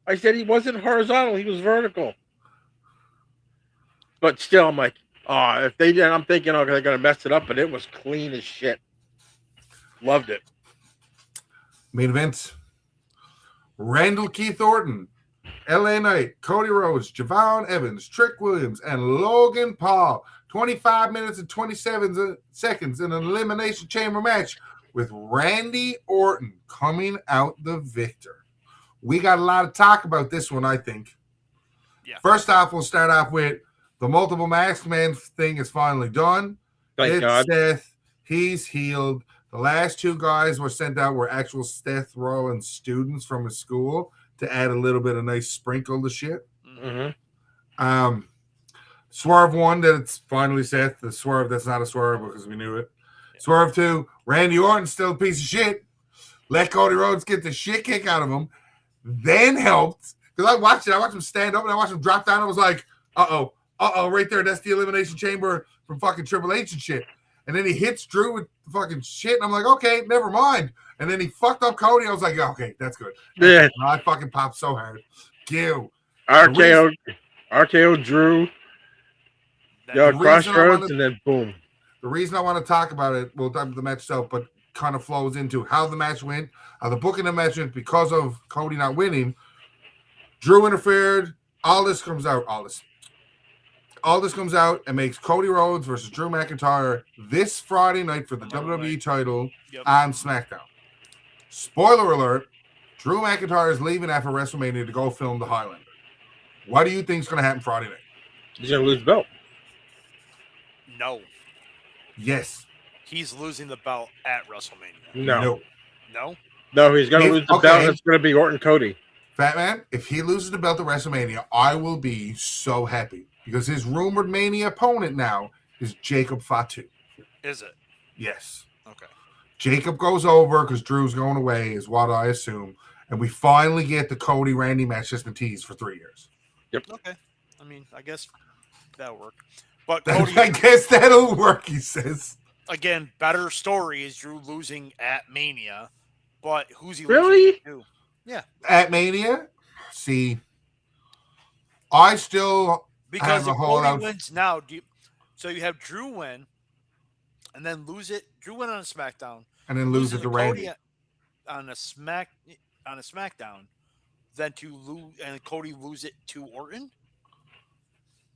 S3: I said he wasn't horizontal, he was vertical. But still, I'm like, oh, if they did, I'm thinking, oh, they're gonna mess it up, but it was clean as shit. Loved it.
S1: Main event: Randall Keith Orton, LA Knight, Cody Rhodes, Javon Evans, Trick Williams, and Logan Paul. 25 minutes and 27 seconds in an Elimination Chamber match with Randy Orton coming out the victor. We got a lot of talk about this one, I think.
S2: Yeah.
S1: First off, we'll start off with the multiple masked man thing is finally done.
S3: Thank God.
S1: Seth, he's healed. The last 2 guys were sent out were actual Seth Rollins students from his school to add a little bit of nice sprinkle to shit.
S3: Mm-hmm.
S1: Swerve 1 that it's finally Seth. The swerve that's not a swerve because we knew it. Swerve 2, Randy Orton's still a piece of shit. Let Cody Rhodes get the shit kick out of him. Then helped because I watched him stand up and I watched him drop down. I was like, uh-oh, right there. That's the Elimination Chamber from fucking Triple H and shit. And then he hits Drew with the fucking shit. And I'm like, okay, never mind. And then he fucked up Cody. I was like, okay, that's good.
S3: Yeah.
S1: And I fucking popped so hard. Gil.
S3: RKO Drew. Crossroads and then boom.
S1: The reason I want to talk about it, we'll talk about the match itself, but kind of flows into how the match went, how the booking of the match went because of Cody not winning. Drew interfered. All this comes out and makes Cody Rhodes versus Drew McIntyre this Friday night for the WWE title on SmackDown. Spoiler alert, Drew McIntyre is leaving after WrestleMania to go film The Highlander. What do you think is going to happen Friday night?
S3: He's gonna lose the belt.
S2: No,
S1: Yes.
S2: he's losing the belt at WrestleMania.
S3: No.
S2: No,
S3: He's gonna lose the
S1: okay.
S3: belt. It's gonna be Orton Cody.
S1: Fatman, if he loses the belt at WrestleMania, I will be so happy because his rumored Mania opponent now is Jacob Fatu.
S2: is it?
S1: Yes.
S2: Okay.
S1: Jacob goes over because Drew's going away, is what I assume. And we finally get the Cody Randy match just been teased for 3 years.
S2: Okay. I mean, I guess that'll work. But
S1: I
S2: Cody,
S1: guess that'll work, he says.
S2: again, better story is Drew losing at Mania. But who's he
S3: Really?
S2: losing to?
S1: At Mania, see, I still
S2: Because
S1: have a
S2: if
S1: whole
S2: Cody
S1: lot.
S2: wins now, so you have Drew win and then lose it. Drew win on a SmackDown.
S1: And then lose it to Randy.
S2: Cody on a SmackDown, then to lose and Cody lose it to Orton,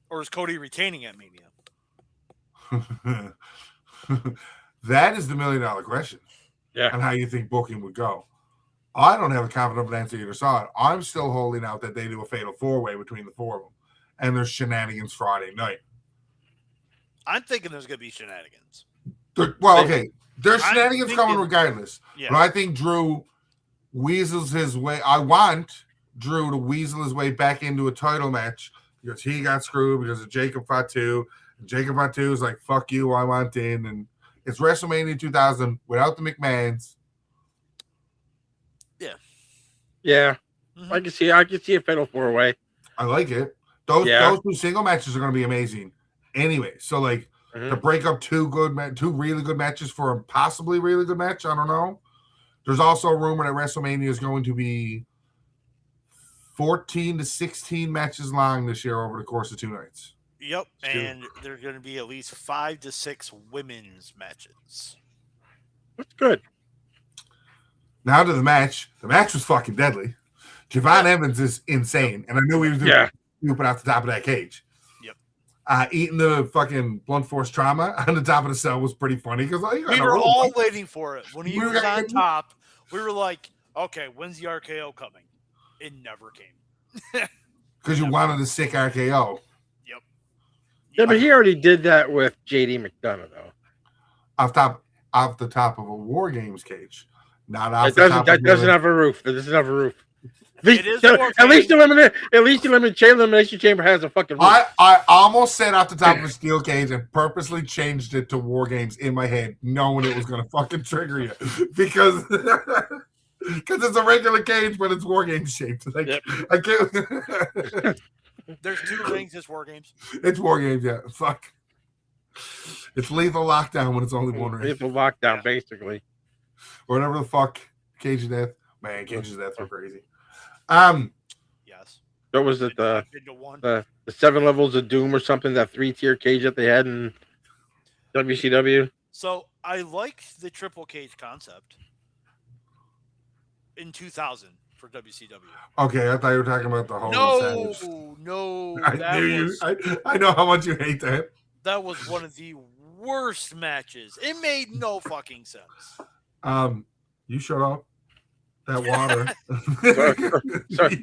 S2: or is Cody retaining at Mania?
S1: That is the $1 million question.
S3: Yeah.
S1: And how you think booking would go. I don't have a confident answer either side. I'm still holding out that they do a fatal 4-way between the 4 of them. And there's shenanigans Friday night.
S2: I'm thinking there's going to be shenanigans.
S1: Well, okay. There's
S2: I'm
S1: shenanigans
S2: thinking-
S1: coming regardless.
S2: Yeah.
S1: But I think Drew weasels his way. I want Drew to weasel his way back into a title match because he got screwed because of Jacob Fatu. And Jacob Fatu is like, fuck you, I want in. And it's WrestleMania 2000 without the McMahons.
S3: Yeah.
S2: Mhm.
S3: I can see a fatal 4-way.
S1: I like it. Those 2 single matches are going to be amazing. Anyway, so like to break up 2 really good matches for a possibly really good match, I don't know. There's also a rumor that WrestleMania is going to be 14 to 16 matches long this year over the course of 2 nights.
S2: Yep, and there's going to be at least 5 to 6 women's matches.
S3: That's good.
S1: Now to the match. The match was fucking deadly. Javon Evans is insane, and I knew he was doing stupid off the top of that cage.
S2: Yep.
S1: Eating the fucking blunt force trauma on the top of the cell was pretty funny because
S2: We were all waiting for it. When he was on top, we were like, okay, when's the RKO coming? It never came.
S1: because you wanted a sick RKO.
S2: Yep.
S3: Yeah, but he already did that with JD McDonough, though.
S1: Off the top of a War Games cage. Not off
S3: It
S1: the top
S3: that doesn't have a roof. It doesn't have a roof.
S2: It is
S3: At least the Elimination Chamber has a fucking roof.
S1: I almost said off the top of a steel cage and purposely changed it to War Games in my head, knowing it was going to fucking trigger you because it's a regular cage, but it's War Games shaped. Like, I can't.
S2: There's 2 rings. It's War Games.
S1: It's War Games, yeah. Fuck. It's Lethal Lockdown when it's only one ring.
S3: Lethal Lockdown, basically.
S1: Or whatever the fuck. Cage of Death. Man, Cage of Death were crazy.
S2: Yes.
S3: What was it? The
S2: Into one.
S3: 7 levels of doom or something, that 3-tier cage that they had in WCW.
S2: So I like the triple cage concept in 2000 for WCW.
S1: Okay, I thought you were talking about the whole Savage.
S2: No.
S1: I knew you. I know how much you hate that.
S2: That was one of the worst matches. It made no fucking sense.
S1: You shut up. That water.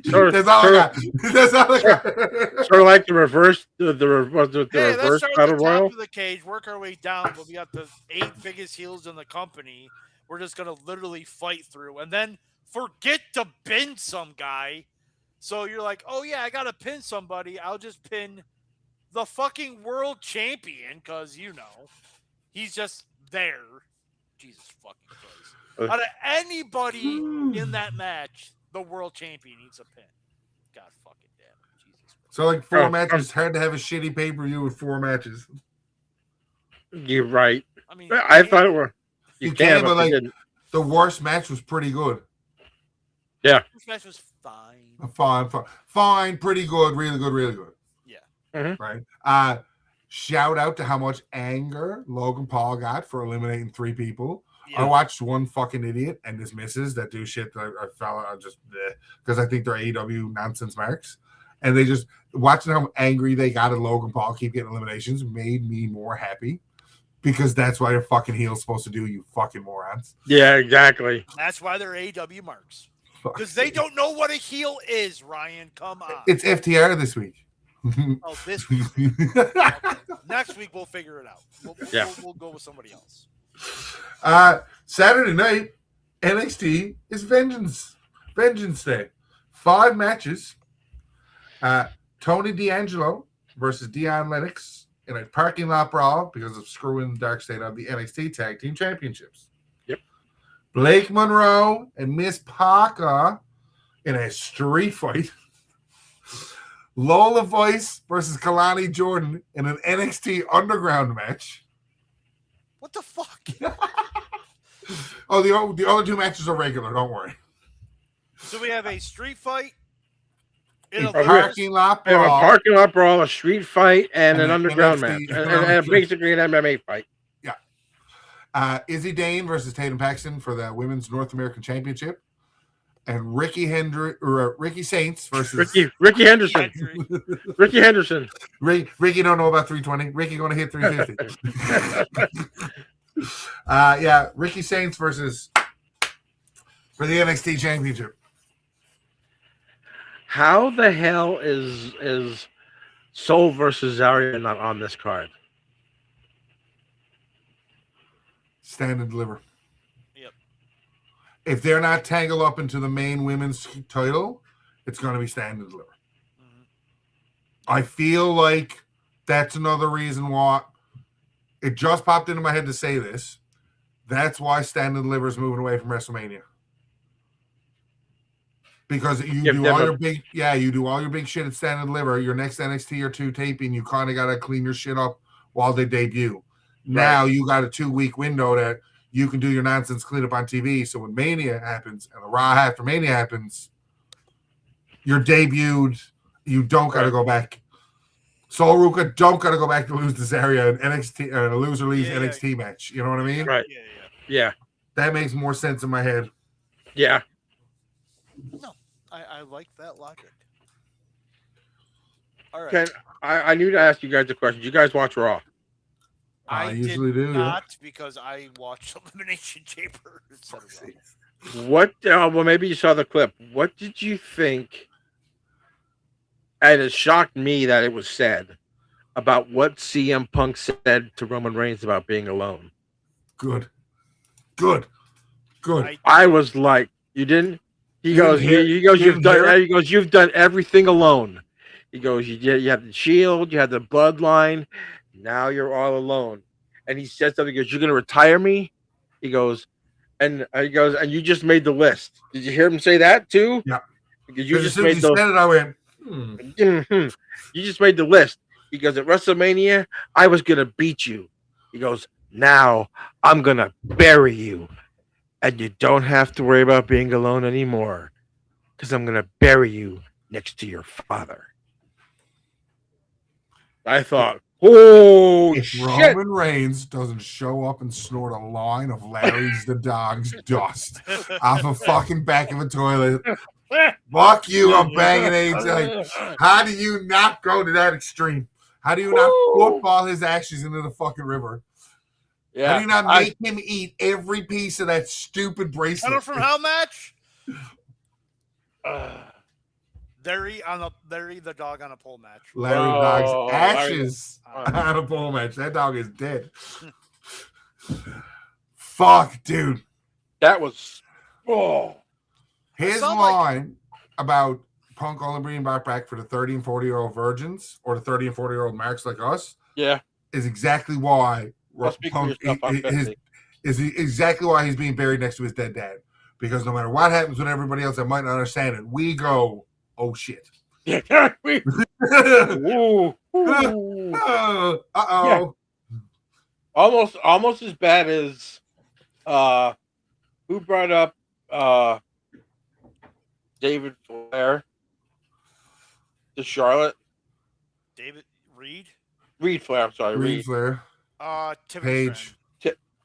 S3: Sort
S1: That's all I got. That's all I got.
S3: of like the reverse, the
S2: Hey, let's
S3: reverse
S2: start at
S3: battle
S2: the top
S3: royal.
S2: of the cage, work our way down, but we got the 8 biggest heels in the company. We're just gonna literally fight through, and then forget to pin some guy. So you're like, oh yeah, I gotta pin somebody. I'll just pin the fucking world champion because he's just there. Jesus fucking Christ! Out of anybody in that match, the world champion needs a pin. God fucking damn it, Jesus Christ.
S1: So like 4 matches. It's hard to have a shitty pay-per-view with 4 matches.
S3: You're right.
S2: I mean,
S3: I thought it were.
S1: You can,
S3: can,
S1: but
S3: but
S1: like
S3: they didn't.
S1: the worst match was pretty good.
S2: this match was fine.
S1: Fine, pretty good, really good, really good.
S2: Yeah.
S1: Right. Shout out to how much anger Logan Paul got for eliminating 3 people.
S2: Yeah.
S1: I watched one fucking idiot and his missus that do shit that I just because I think they're AEW nonsense marks. And they just watching how angry they got at Logan Paul keep getting eliminations made me more happy because that's what your fucking heel's supposed to do, you fucking morons.
S3: Yeah, exactly.
S2: That's why they're AEW marks. Because they don't know what a heel is, Ryan. Come on.
S1: It's FTR this week.
S2: Oh, this week. Okay. Next week we'll figure it out. We'll go with somebody else.
S1: Saturday night, NXT is Vengeance Day. 5 matches. Tony D'Angelo versus Deion Lennox in a parking lot brawl because of screwing Dark State of the NXT Tag Team Championships.
S3: Yep.
S1: Blake Monroe and Miss Parker in a street fight. Lola Voice versus Kalani Jordan in an NXT Underground match.
S2: What the fuck?
S1: Oh, the other 2 matches are regular. Don't worry.
S2: So we have a street fight in
S1: A
S2: a
S1: parking lot
S3: We have a
S1: brawl.
S3: parking lot brawl, a street fight, and an
S1: an
S3: underground
S1: NXT
S3: match, and basically an MMA fight.
S1: Izzy Dane versus Tatum Paxton for the Women's North American Championship. And Ricky Saints versus
S3: Ricky Henderson. Ricky Henderson.
S1: Ricky don't know about 320. Ricky going to hit 350. Ricky Saints versus for the NXT Championship.
S3: How the hell is Soul versus Zarya not on this card?
S1: Stand and deliver.
S2: Yep.
S1: If they're not tangled up into the main women's title, it's going to be stand and deliver.
S2: Mhm.
S1: I feel like that's another reason why it just popped into my head to say this. That's why stand and deliver is moving away from WrestleMania. Because you do all your big shit at stand and deliver. Your next NXT or 2 taping, you kind of got to clean your shit up while they debut. Now you got a 2-week window that you can do your nonsense clean up on TV. So when Mania happens and the Raw after Mania happens, you're debuted. You don't got to go back. Sol Ruka don't got to go back to lose this area in NXT. A loser leaves NXT match. You know what I mean?
S3: Right. Yeah.
S1: That makes more sense in my head.
S3: Yeah.
S2: No, I like that logic. All right.
S3: Okay, I need to ask you guys a question. Do you guys watch Raw?
S1: I
S2: did
S1: usually do,
S2: not because I watched Elimination Chamber.
S3: What? Well, maybe you saw the clip. What did you think? And it shocked me that it was said about what CM Punk said to Roman Reigns about being alone.
S1: Good.
S3: I was like, you didn't. He goes, you've done everything alone. He goes, you have the Shield, you have the Bloodline. Now you're all alone. And he said something. He goes, you're going to retire me? He goes, and you just made the list. Did you hear him say that too?
S1: Yeah.
S3: Because you just
S1: as
S3: made
S1: soon as he said it, I went,
S3: You just made the list. He goes, at WrestleMania, I was going to beat you. He goes, now I'm going to bury you. And you don't have to worry about being alone anymore. Because I'm going to bury you next to your father. I thought, oh,
S1: if
S3: shit.
S1: Roman Reigns doesn't show up and snort a line of Larry's the Dog's dust off the fucking back of a toilet, fuck you, I'm banging AIDS. Like, how do you not go to that extreme? How do you not football his ashes into the fucking river?
S3: Yeah.
S1: How do you not make him eat every piece of that stupid bracelet?
S2: Hunter from Hell match? Larry the dog on a pole match.
S1: Larry Dog's ashes on a pole match. That dog is dead. Fuck, dude.
S3: That was
S1: his line about Punk only bringing back for the 30 and 40-year-old virgins or the 30 and 40-year-old marks like us.
S3: Yeah,
S1: is exactly why
S3: Punk
S1: is exactly why he's being buried next to his dead dad. Because no matter what happens with everybody else that might not understand it, we go, oh shit.
S3: Yeah.
S1: Uh-oh.
S3: Yeah. Almost as bad as who brought up David Flair to Charlotte? Reed Flair, I'm sorry.
S1: Reed Flair.
S2: Page.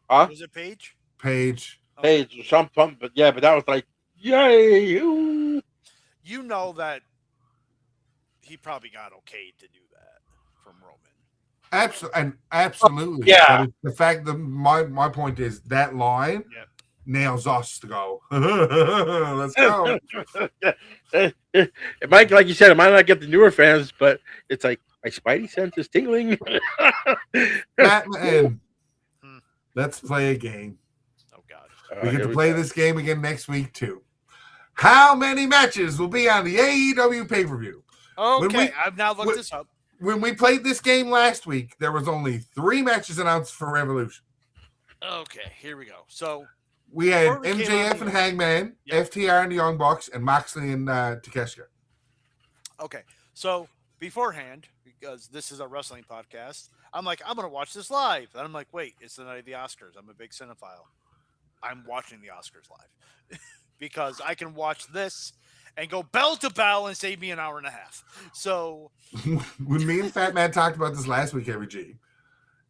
S2: Was it Page?
S1: Page.
S3: Page or something, but that was like, yay! Ooh.
S2: You know that he probably got okay to do that from Roman.
S1: Absolutely.
S3: Yeah.
S1: But the fact that my point is that line nails us to go. Let's go.
S3: It might, like you said, it might not get the newer fans, but it's like my spidey sense is tingling.
S1: Fatman,
S2: Hmm.
S1: let's play a game.
S2: Oh God.
S1: We get
S3: Here
S1: to play
S3: go.
S1: this game again next week too. How many matches will be on the AEW pay-per-view?
S2: Okay, I've now looked this up.
S1: When we played this game last week, there was only 3 matches announced for Revolution.
S2: Okay, here we go. So
S1: We had
S2: Before we came on
S1: MJF
S2: the
S1: and
S2: air.
S1: Hangman,
S2: Yep.
S1: FTR and the Young Bucks, and Moxley and Takeshita.
S2: okay, so beforehand, because this is a wrestling podcast, I'm like, I'm gonna watch this live. And I'm like, wait, it's the night of the Oscars. I'm a big cinephile. I'm watching the Oscars live because I can watch this and go bell to bell and save me an hour and a half. So
S1: When me and Fatman talked about this last week, every G,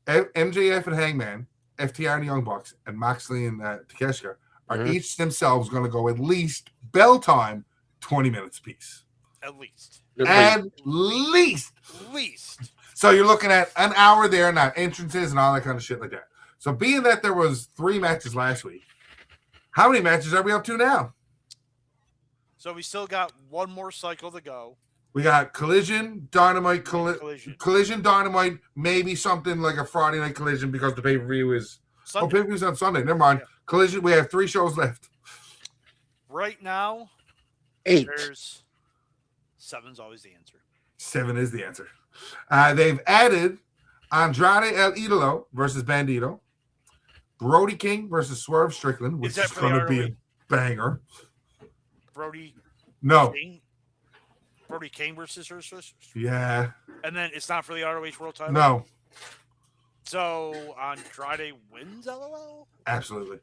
S1: MJF and Hangman, FTR and the Young Bucks, and Moxley and Takeshita are each themselves going to go at least bell time 20 minutes apiece.
S2: at least.
S1: At least. So you're looking at an hour there, not entrances and all that kind of shit like that. So being that there was 3 matches last week, how many matches are we up to now?
S2: So we still got one more cycle to go.
S1: We got Collision, Dynamite, Collision, Dynamite, maybe something like a Friday night Collision because the pay-per-view is...
S2: Sunday.
S1: Oh, pay-per-view's on Sunday. Never mind.
S2: Yeah.
S1: Collision, we have 3 shows left.
S2: Right now,
S3: 8.
S2: there's 7's always the answer.
S1: 7 is the answer. They've added Andrade El Idolo versus Bandito, Brody King versus Swerve Strickland, which is going to be a banger.
S2: Brody
S1: No.
S2: King versus her sister.
S1: Yeah.
S2: And then it's not for the ROH World Title?
S1: No.
S2: So Andrade wins, LOL?
S1: Absolutely.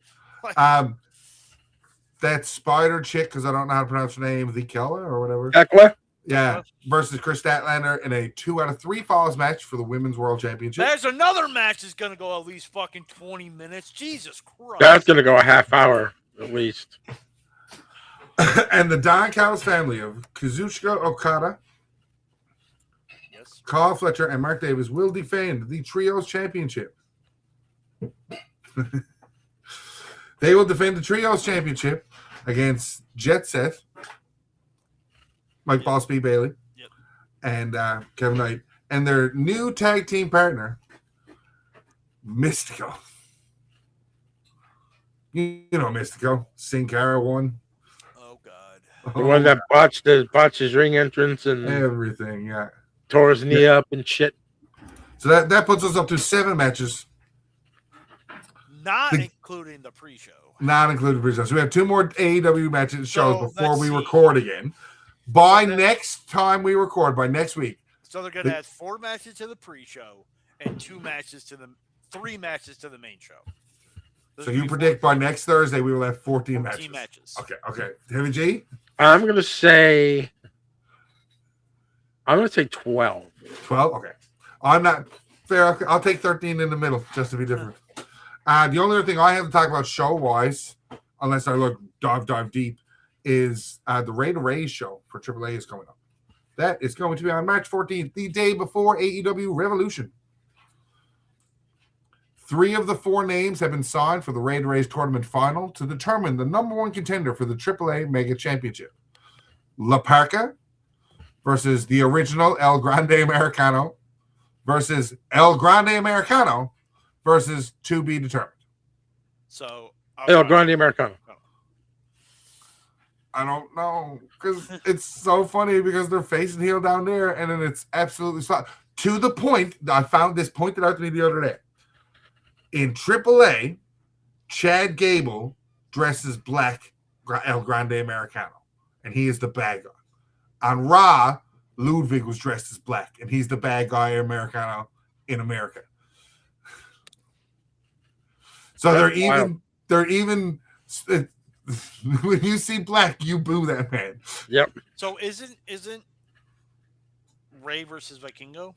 S1: That Spider chick, because I don't know how to pronounce her name, Vikela or whatever.
S3: Tekla?
S1: Yeah. Versus Chris Statlander in a 2 out of 3 falls match for the Women's World Championship.
S2: There's another match that's going to go at least fucking 20 minutes. Jesus Christ.
S3: That's going to go a half hour at least.
S1: And the Don Callis family of Kazuchika Okada,
S2: Yes.
S1: Carl Fletcher, and Mark Davis will defend the Trios Championship. They will defend the Trios Championship against Jet Set, Mike Boss B. Bailey, and Kevin Knight, and their new tag team partner, Mystico. You know Mystico. Sin Cara won.
S2: Oh, God.
S3: The one that botched his ring entrance and
S1: everything, yeah.
S3: Tore his knee up and shit.
S1: So that puts us up to 7 matches.
S2: Not including the pre-show.
S1: Not including pre-show. So we have 2 more AEW matches shows before we
S2: let's see.
S1: record again. By next time we record, by next week.
S2: So they're going to add 4 matches to the pre-show and 3 matches to the main show.
S1: So you predict by next Thursday we will have 14 matches. Okay. Heavy G?
S3: I'm going to say 12.
S1: 12? Okay. I'm not fair. I'll take 13 in the middle just to be different. The only other thing I have to talk about show-wise, unless I dive deep, is the Ray to Ray show for AAA is coming up. That is going to be on March 14th, the day before AEW Revolution. 3 of the 4 names have been signed for the Ray to Ray's tournament final to determine the number 1 contender for the AAA Mega Championship. La Parca versus the original El Grande Americano versus El Grande Americano versus to be determined.
S2: So
S3: El Grande Americano.
S1: I don't know, because it's so funny because they're facing heel down there, and then it's absolutely slot. To the point, I found this pointed out to me the other day. In AAA, Chad Gable dresses black El Grande Americano, and he is the bad guy. On Raw, Ludwig was dressed as black, and he's the bad guy Americano in America. So they're even when you see black, you boo that man.
S3: Yep.
S2: So isn't Ray versus Vikingo?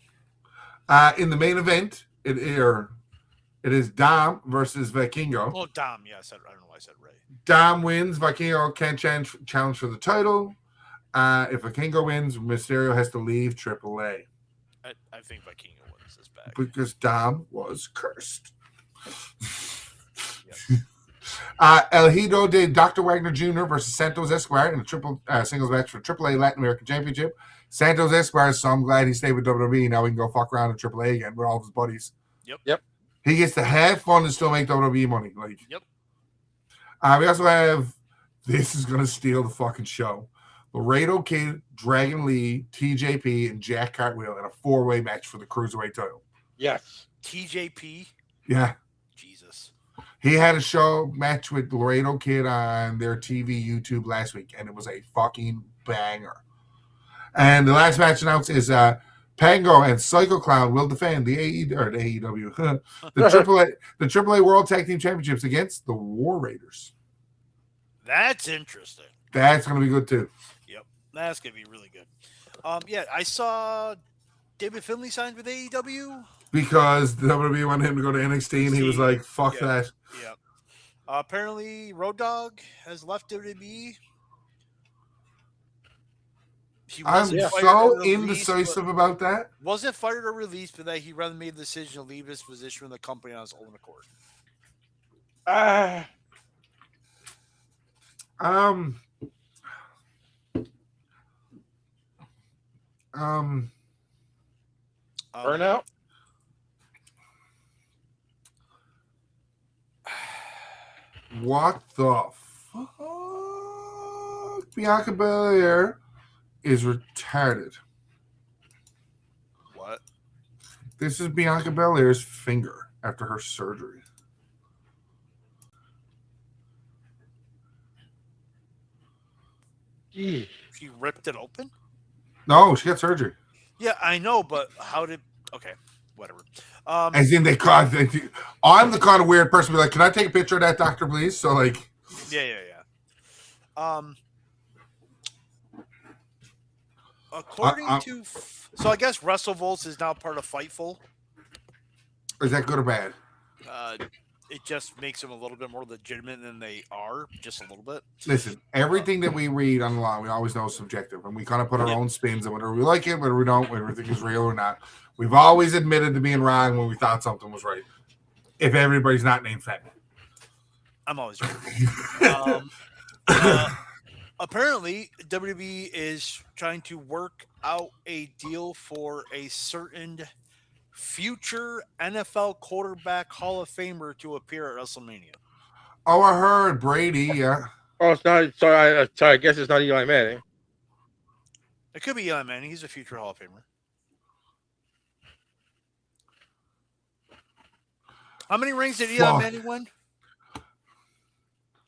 S1: In the main event, it is Dom versus Vikingo.
S2: Oh, Dom. Yeah, I don't know why I said Ray.
S1: Dom wins. Vikingo can't challenge for the title. If Vikingo wins, Mysterio has to leave AAA.
S2: I think Vikingo wins this back.
S1: Because Dom was cursed.
S2: Yes.
S1: El Hido de Dr. Wagner Jr. versus Santos Esquire in a triple singles match for AAA Latin American Championship. Santos Esquire, so I'm glad he stayed with WWE. Now we can go fuck around in AAA again with all his buddies.
S2: Yep.
S1: He gets to have fun and still make WWE money. Like,
S2: Yep.
S1: We also have, this is going to steal the fucking show, Laredo Kid, Dragon Lee, TJP, and Jack Cartwheel in a 4-way match for the Cruiserweight title.
S3: Yes.
S2: TJP.
S1: Yeah.
S2: Jesus.
S1: He had a show match with Laredo Kid on their TV YouTube last week, and it was a fucking banger. And the last match announced is Pango and Psycho Clown will defend the AEW, the AAA World Tag Team Championships against the War Raiders.
S2: That's interesting.
S1: That's going to be good too.
S2: Yep, that's going to be really good. Yeah, I saw David Finlay signed with AEW
S1: because the WWE wanted him to go to NXT, and he was like, "Fuck that."
S2: Yep. Apparently, Road Dogg has left WWE.
S1: I'm so indecisive about that.
S2: Wasn't fired or released, but that he rather made the decision to leave his position in the company on his own accord.
S3: Burnout.
S1: What the fuck? Bianca Belair is retarded.
S2: What?
S1: This is Bianca Belair's finger after her surgery.
S2: She ripped it open?
S1: No, she got surgery.
S2: Yeah, I know, but how did... Okay, whatever.
S1: As in they caught... I'm the kind of weird person to be like, can I take a picture of that doctor, please? So, like...
S2: Yeah. According to... So I guess WrestleVolt is now part of Fightful.
S1: Is that good or bad?
S2: It just makes them a little bit more legitimate than they are, just a little bit.
S1: Listen, everything that we read online, we always know is subjective, and we kind of put our own spins on whether we like it, whether we don't, whether we think it's real or not. We've always admitted to being wrong when we thought something was right. If everybody's not named Fatman.
S2: I'm always right. Apparently, WWE is trying to work out a deal for a certain future NFL quarterback Hall of Famer to appear at WrestleMania.
S1: Oh, I heard Brady. Yeah.
S3: Oh, it's not. Sorry, I guess it's not Eli Manning.
S2: It could be Eli Manning. He's a future Hall of Famer. How many rings did Eli Manning win?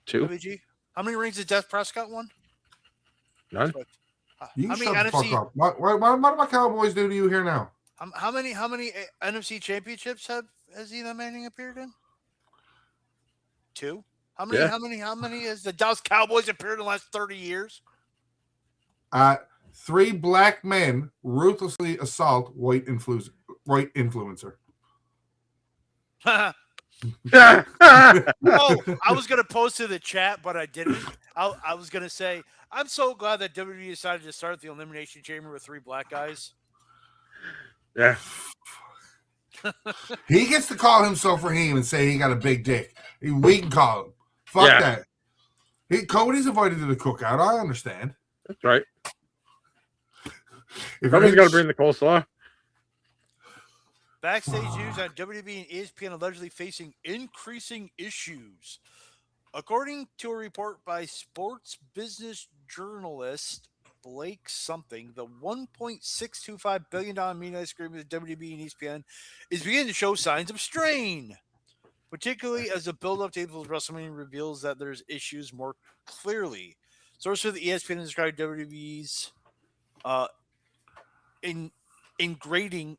S3: 2.
S2: WG? How many rings did Dak Prescott win?
S3: None.
S1: You shut the fuck up. What do my Cowboys do to you here now?
S2: How many NFC championships has Eli Manning appeared in? 2. How many has the Dallas Cowboys appeared in the last 30 years?
S1: 3 black men ruthlessly assault white influencer.
S2: Oh, I was gonna post to the chat, but I didn't. I was gonna say I'm so glad that WWE decided to start the Elimination Chamber with 3 black guys.
S3: Yeah.
S1: He gets to call himself Raheem and say he got a big dick. We can call him. Fuck that. Cody's invited to the cookout. I understand.
S3: That's right.
S1: If
S3: Somebody's got to bring the coleslaw.
S2: Backstage news on WWE and ESPN allegedly facing increasing issues. According to a report by sports business journalist Blake something, the $1.625 billion media agreement with WWE and ESPN is beginning to show signs of strain, particularly as the build-up to April's WrestleMania reveals that there's issues more clearly. Sources with ESPN described WWE's integration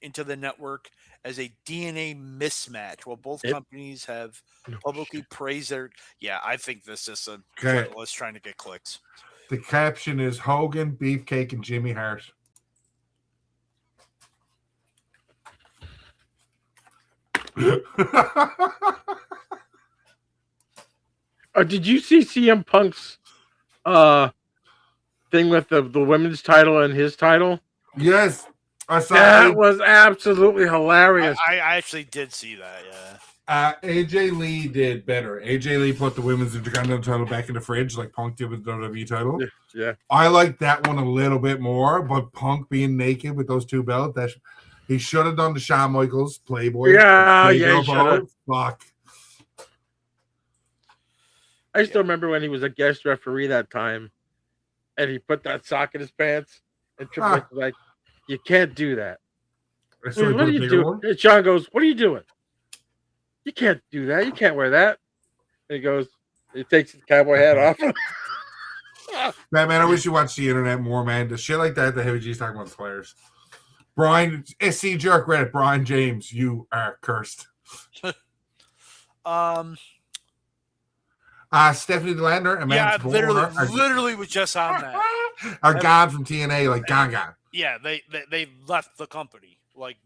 S2: into the network as a DNA mismatch. While both companies have publicly praised their... Yeah, I think this is a journalist trying to get clicks.
S1: The caption is Hogan, Beefcake, and Jimmy Hart.
S3: Did you see CM Punk's thing with the women's title and his title?
S1: Yes. I saw
S3: that. Was absolutely hilarious.
S2: I actually did see that, yeah.
S1: AJ Lee did better. AJ Lee put the women's Intercontinental title back in the fridge like Punk did with the WWE title.
S3: Yeah.
S1: I like that one a little bit more, but Punk being naked with those two belts, he should have done the Shawn Michaels Playboy.
S3: Yeah,
S1: Playboy
S3: he should have.
S1: Fuck.
S3: I still remember when he was a guest referee that time, and he put that sock in his pants, and Triple H was like, "You can't do that."
S1: So
S3: what are you doing? And Shawn goes, "What are you doing? You can't do that. You can't wear that." And he takes his cowboy hat off.
S1: Man, I wish you watched the internet more, man. The shit like that, the Heavy G's talking about the players. Brian, SC Jerk Reddit, Brian James, you are cursed. Stephanie DeLander and
S2: literally was just on that.
S1: Are gone from TNA, like gone.
S2: Yeah, they left the company. Like,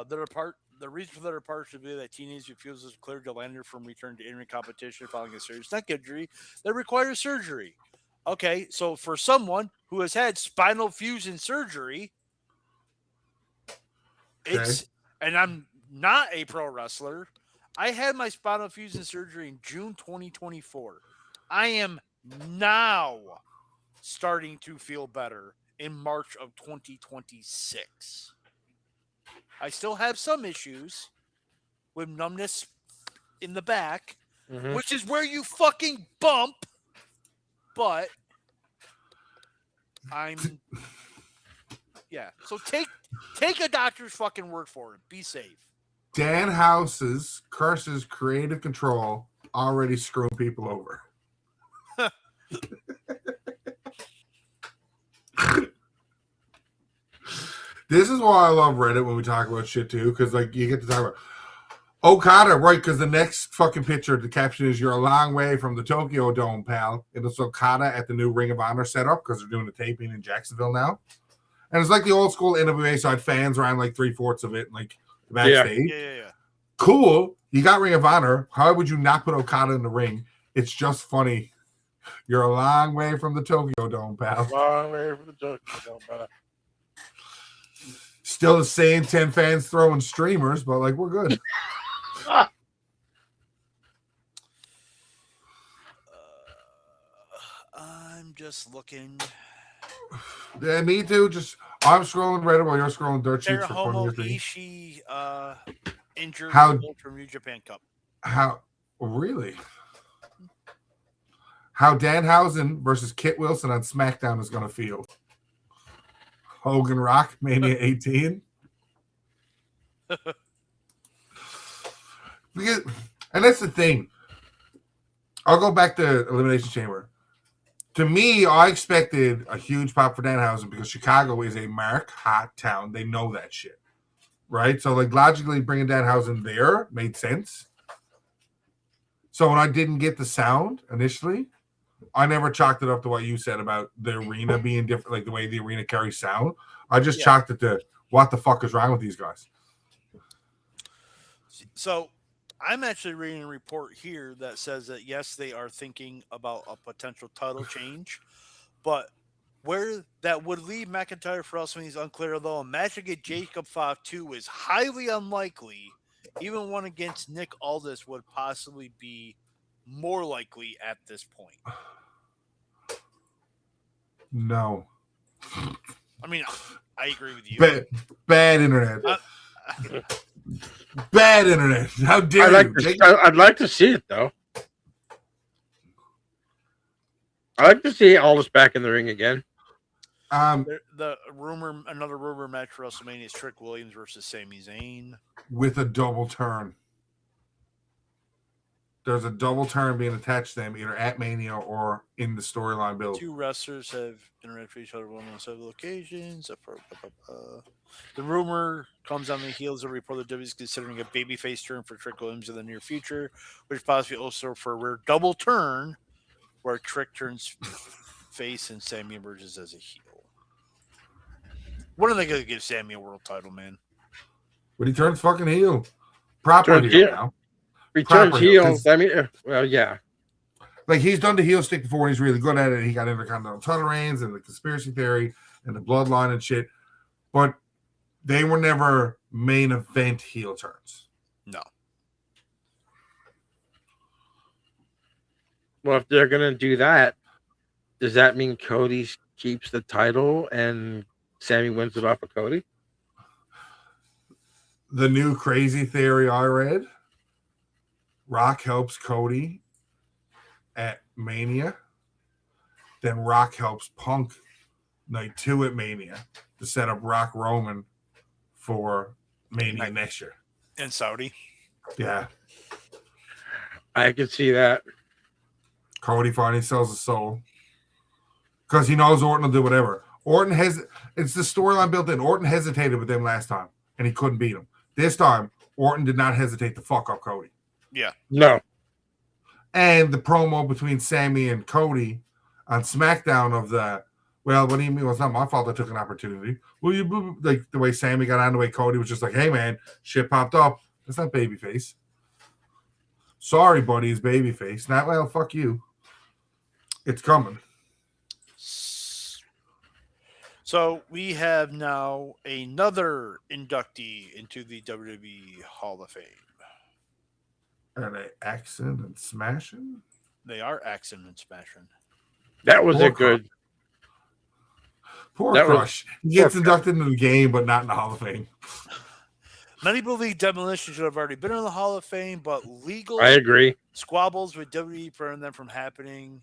S2: they're apart. The reason for their departure should be that teenage refuses to clear DeLander from return to in-ring competition following a serious neck injury that requires surgery. Okay, so for someone who has had spinal fusion surgery, and I'm not a pro wrestler. I had my spinal fusion surgery in June 2024. I am now starting to feel better in March of 2026. I still have some issues with numbness in the back, which is where you fucking bump, but so take a doctor's fucking word for it. Be safe.
S1: Dan House's curses creative control already screwing people over. This is why I love Reddit when we talk about shit too, because like you get to talk about Okada, right? Because the next fucking picture, the caption is "You're a long way from the Tokyo Dome, pal." And it's Okada at the new Ring of Honor setup because they're doing the taping in Jacksonville now, and it's like the old school NWA side fans around like 3/4 of it, like the backstage.
S2: Yeah.
S1: Cool. You got Ring of Honor. How would you not put Okada in the ring? It's just funny. You're a long way from the Tokyo Dome, pal.
S3: Long way from the Tokyo Dome, pal.
S1: Still the same 10 fans throwing streamers, but like we're good.
S2: I'm just looking.
S1: Yeah, me too. I'm scrolling Reddit while you're scrolling dirt sheets for
S2: Homo
S1: funny things.
S2: Ishii injured from New Japan Cup.
S1: Really? How Danhausen versus Kit Wilson on SmackDown is going to feel. Hogan Rock Mania 18. And that's the thing. I'll go back to Elimination Chamber. To me, I expected a huge pop for Danhausen because Chicago is a mark hot town. They know that shit. Right? So, like, logically bringing Danhausen there made sense. So, when I didn't get the sound initially, I never chalked it up to what you said about the arena being different, like the way the arena carries sound. I just chalked it to what the fuck is wrong with these guys.
S2: So I'm actually reading a report here that says that, yes, they are thinking about a potential title change, but where that would leave McIntyre for WrestleMania is unclear, although a match against Jacob Fatu is highly unlikely. Even one against Nick Aldis would possibly be more likely at this point.
S1: No.
S2: I mean, I agree with you.
S1: Bad internet. Bad internet. How dare you?
S3: I'd like to see it, though. I'd like to see Aldis back in the ring again.
S2: Another rumor match for WrestleMania is Trick Williams versus Sami Zayn.
S1: With a double turn. There's a double turn being attached to them either at Mania or in the storyline build.
S2: Two wrestlers have interacted with each other on several occasions. The rumor comes on the heels of a report that WWE is considering a babyface turn for Trick Williams in the near future, which possibly also for a rare double turn where Trick turns face and Sami emerges as a heel. When are they going to give Sami a world title, man?
S1: When he turns fucking heel. Proper heel now.
S3: Returns heel. I mean, well, yeah.
S1: Like, he's done the heel stick before, and he's really good at it. He got Intercontinental title reigns and the conspiracy theory and the bloodline and shit. But they were never main event heel turns.
S2: No.
S3: Well, if they're gonna do that, does that mean Cody keeps the title and Sammy wins it off of Cody?
S1: The new crazy theory I read: Rock helps Cody at Mania, then Rock helps Punk night 2 at Mania to set up Rock Roman for Mania next year.
S2: In Saudi.
S1: Yeah.
S3: I could see that.
S1: Cody finally sells his soul because he knows Orton will do whatever. It's the storyline built in. Orton hesitated with them last time and he couldn't beat him. This time, Orton did not hesitate to fuck up Cody.
S2: Yeah.
S3: No.
S1: And the promo between Sammy and Cody on SmackDown of the, well, what do you mean? Well, it's not my fault I took an opportunity. Well, you like the way Sammy got on, the way Cody was just like, hey, man, shit popped up. That's not babyface. Sorry, buddy, it's babyface. Not, well, fuck you. It's coming.
S2: So we have now another inductee into the WWE Hall of Fame.
S1: Are they axing and smashing?
S2: They are axing and smashing.
S3: That was
S1: Poor
S3: a good.
S1: Poor
S3: That was-
S1: Crush. He gets inducted into the game, but not in the Hall of Fame.
S2: Many believe Demolition should have already been in the Hall of Fame, but legal
S3: I agree.
S2: squabbles with WWE prevented them from happening,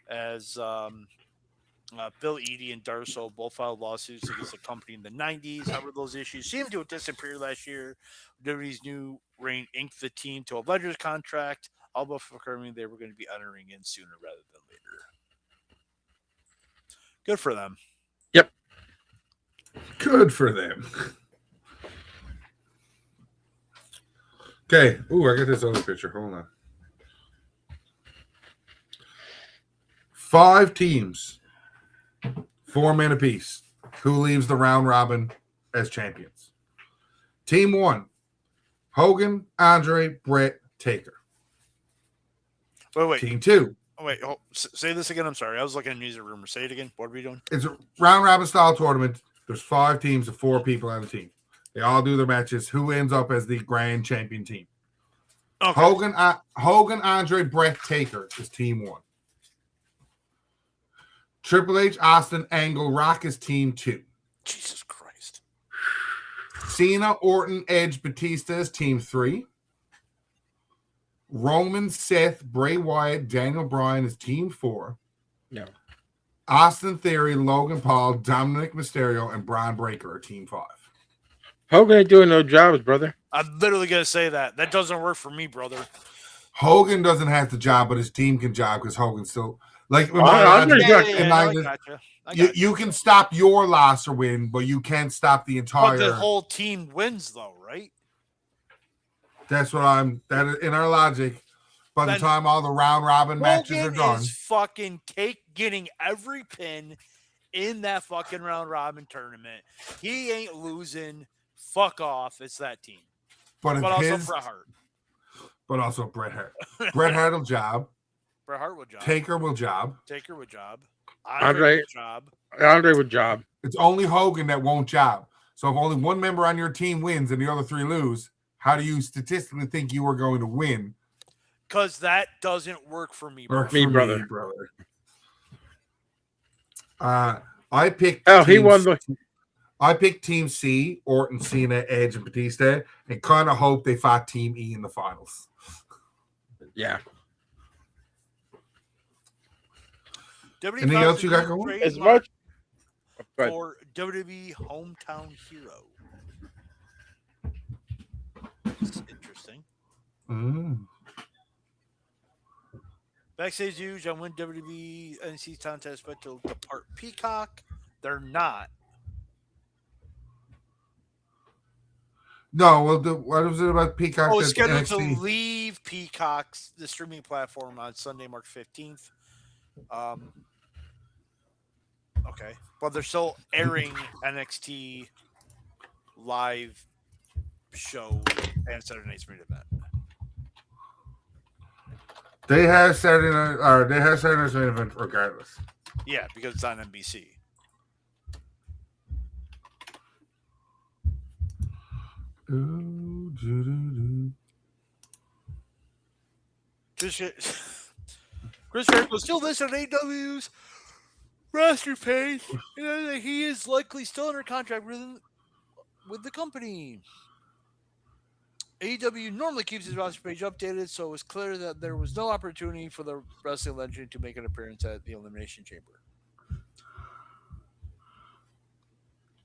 S2: as Bill Eadie and Darso both filed lawsuits against the company in the 90s. However, those issues seemed to have disappeared last year. WWE's new reign inked the team to a Ledger's contract, all but confirming they were going to be entering in sooner rather than later. Good for them.
S3: Yep.
S1: Good for them. Okay. Ooh, I got this other picture. Hold on. 5 teams, 4 men apiece. Who leaves the round robin as champions? Team 1, Hogan, Andre, Brett, Taker.
S2: Wait.
S1: Team 2,
S2: Wait, say this again. I'm sorry. I was looking at music room. Say it again. What are we doing?
S1: it's a round robin style tournament. There's 5 teams of 4 people on the team. They all do their matches. Who ends up as the grand champion team?
S2: Okay.
S1: Hogan, Andre, Brett, Taker is team 1. Triple H, Austin, Angle, Rock is team 2.
S2: Jesus Christ.
S1: Cena, Orton, Edge, Batista is team 3. Roman, Seth, Bray Wyatt, Daniel Bryan is team 4.
S3: No.
S1: Austin Theory, Logan Paul, Dominic Mysterio, and Braun Breaker are team 5.
S3: Hogan ain't doing no jobs, brother.
S2: I'm literally going to say that. That doesn't work for me, brother.
S1: Hogan doesn't have the job, but his team can job because Hogan's still like. You can stop your loss or win, but you can't stop the entire.
S2: But the whole team wins, though, right?
S1: That's what I'm. That is in our logic. By the time all the round robin matches are done,
S2: is fucking getting every pin in that fucking round robin tournament. He ain't losing. Fuck off. It's that team.
S1: But
S2: also Bret Hart.
S1: But also Bret Hart. Bret Hart will job.
S2: Bret Hart will job.
S1: Taker will job.
S3: Andre
S2: will job.
S3: Andre would job.
S1: It's only Hogan that won't job. So if only one member on your team wins and the other 3 lose, how do you statistically think you are going to win?
S2: Because that doesn't work for me.
S3: Brother.
S1: I picked. I picked Team C, Orton, Cena, Edge, and Batista, and kind of hope they fought Team E in the finals.
S3: Yeah.
S1: Anything else you got going?
S3: As much
S2: for WWE Hometown Hero. It's interesting. Backstage news on when WWE NXT contest but to depart Peacock. They're not.
S1: No, well, what was it about Peacock?
S2: Oh, it's scheduled to leave Peacock's the streaming platform on Sunday, March 15th. Okay, but they're still airing NXT live show and Saturday Night's main event.
S1: They have Saturday Night's main event regardless.
S2: Yeah, because it's on NBC. Chris Jericho still listed on AEW's roster page. He is likely still under contract with the company. AEW normally keeps his roster page updated, so it was clear that there was no opportunity for the wrestling legend to make an appearance at the Elimination Chamber.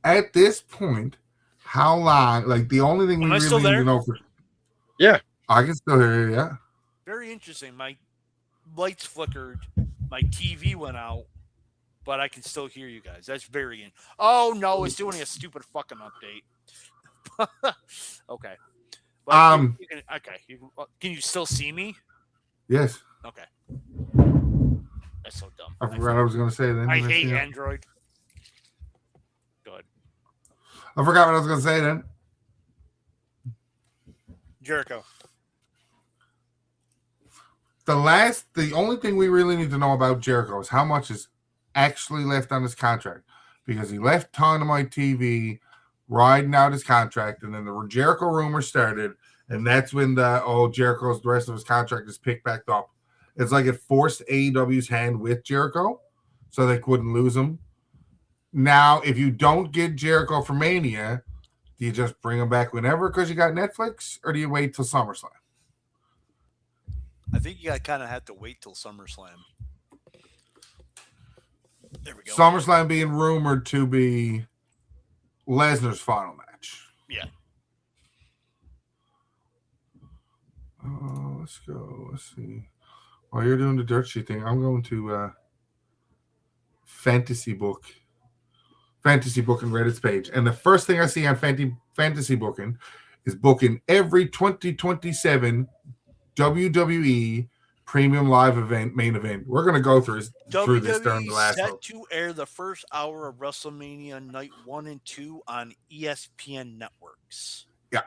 S1: At this point, how long? Like the only thing we
S2: Am I still
S1: really need
S2: there?
S1: to know for
S3: Yeah.
S1: I can still hear you. Yeah.
S2: Very interesting. My lights flickered, my TV went out, but I can still hear you guys. That's very Oh no, it's doing a stupid fucking update. Okay. But you can, can you still see me?
S1: Yes.
S2: Okay. That's so dumb.
S1: I forgot what I was going to say then.
S2: I hate Android. Good.
S1: I forgot what I was going to say then.
S2: Jericho.
S1: The only thing we really need to know about Jericho is how much is actually left on his contract, because he left Dynamite TV riding out his contract, and then the Jericho rumor started, and that's when the rest of his contract is picked back up. It's like it forced AEW's hand with Jericho, so they couldn't lose him. Now, if you don't get Jericho for Mania, do you just bring him back whenever because you got Netflix, or do you wait till SummerSlam?
S2: I think you kind of have to wait till SummerSlam. There we go.
S1: SummerSlam being rumored to be Lesnar's final match.
S2: Yeah.
S1: Let's go. Let's see. While you're doing the dirt sheet thing, I'm going to Fantasy Booking Reddit's page. And the first thing I see on Fantasy Booking is booking every 2027 WWE Premium Live event, main event. We're going to go through this during the last
S2: set
S1: one.
S2: to air the first hour of WrestleMania Night 1 and 2 on ESPN networks.
S1: Yeah.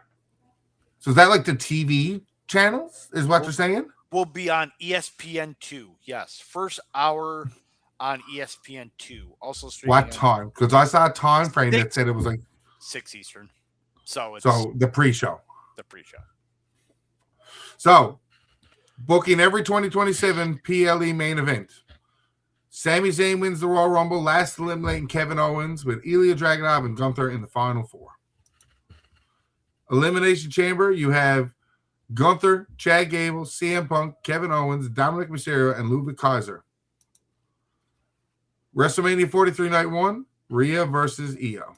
S1: So is that like the TV channels is what you're saying?
S2: Will be on ESPN 2. Yes. First hour on ESPN 2. Also streaming.
S1: What time? Because I saw a time frame that said it was like
S2: 6 Eastern. So it's
S1: the pre-show.
S2: The pre-show.
S1: So, booking every 2027 PLE main event. Sami Zayn wins the Royal Rumble, last eliminating Kevin Owens with Ilya Dragunov and Gunther in the final four. Elimination Chamber, you have Gunther, Chad Gable, CM Punk, Kevin Owens, Dominic Mysterio, and Ludwig Kaiser. WrestleMania 43 Night 1, Rhea versus Io.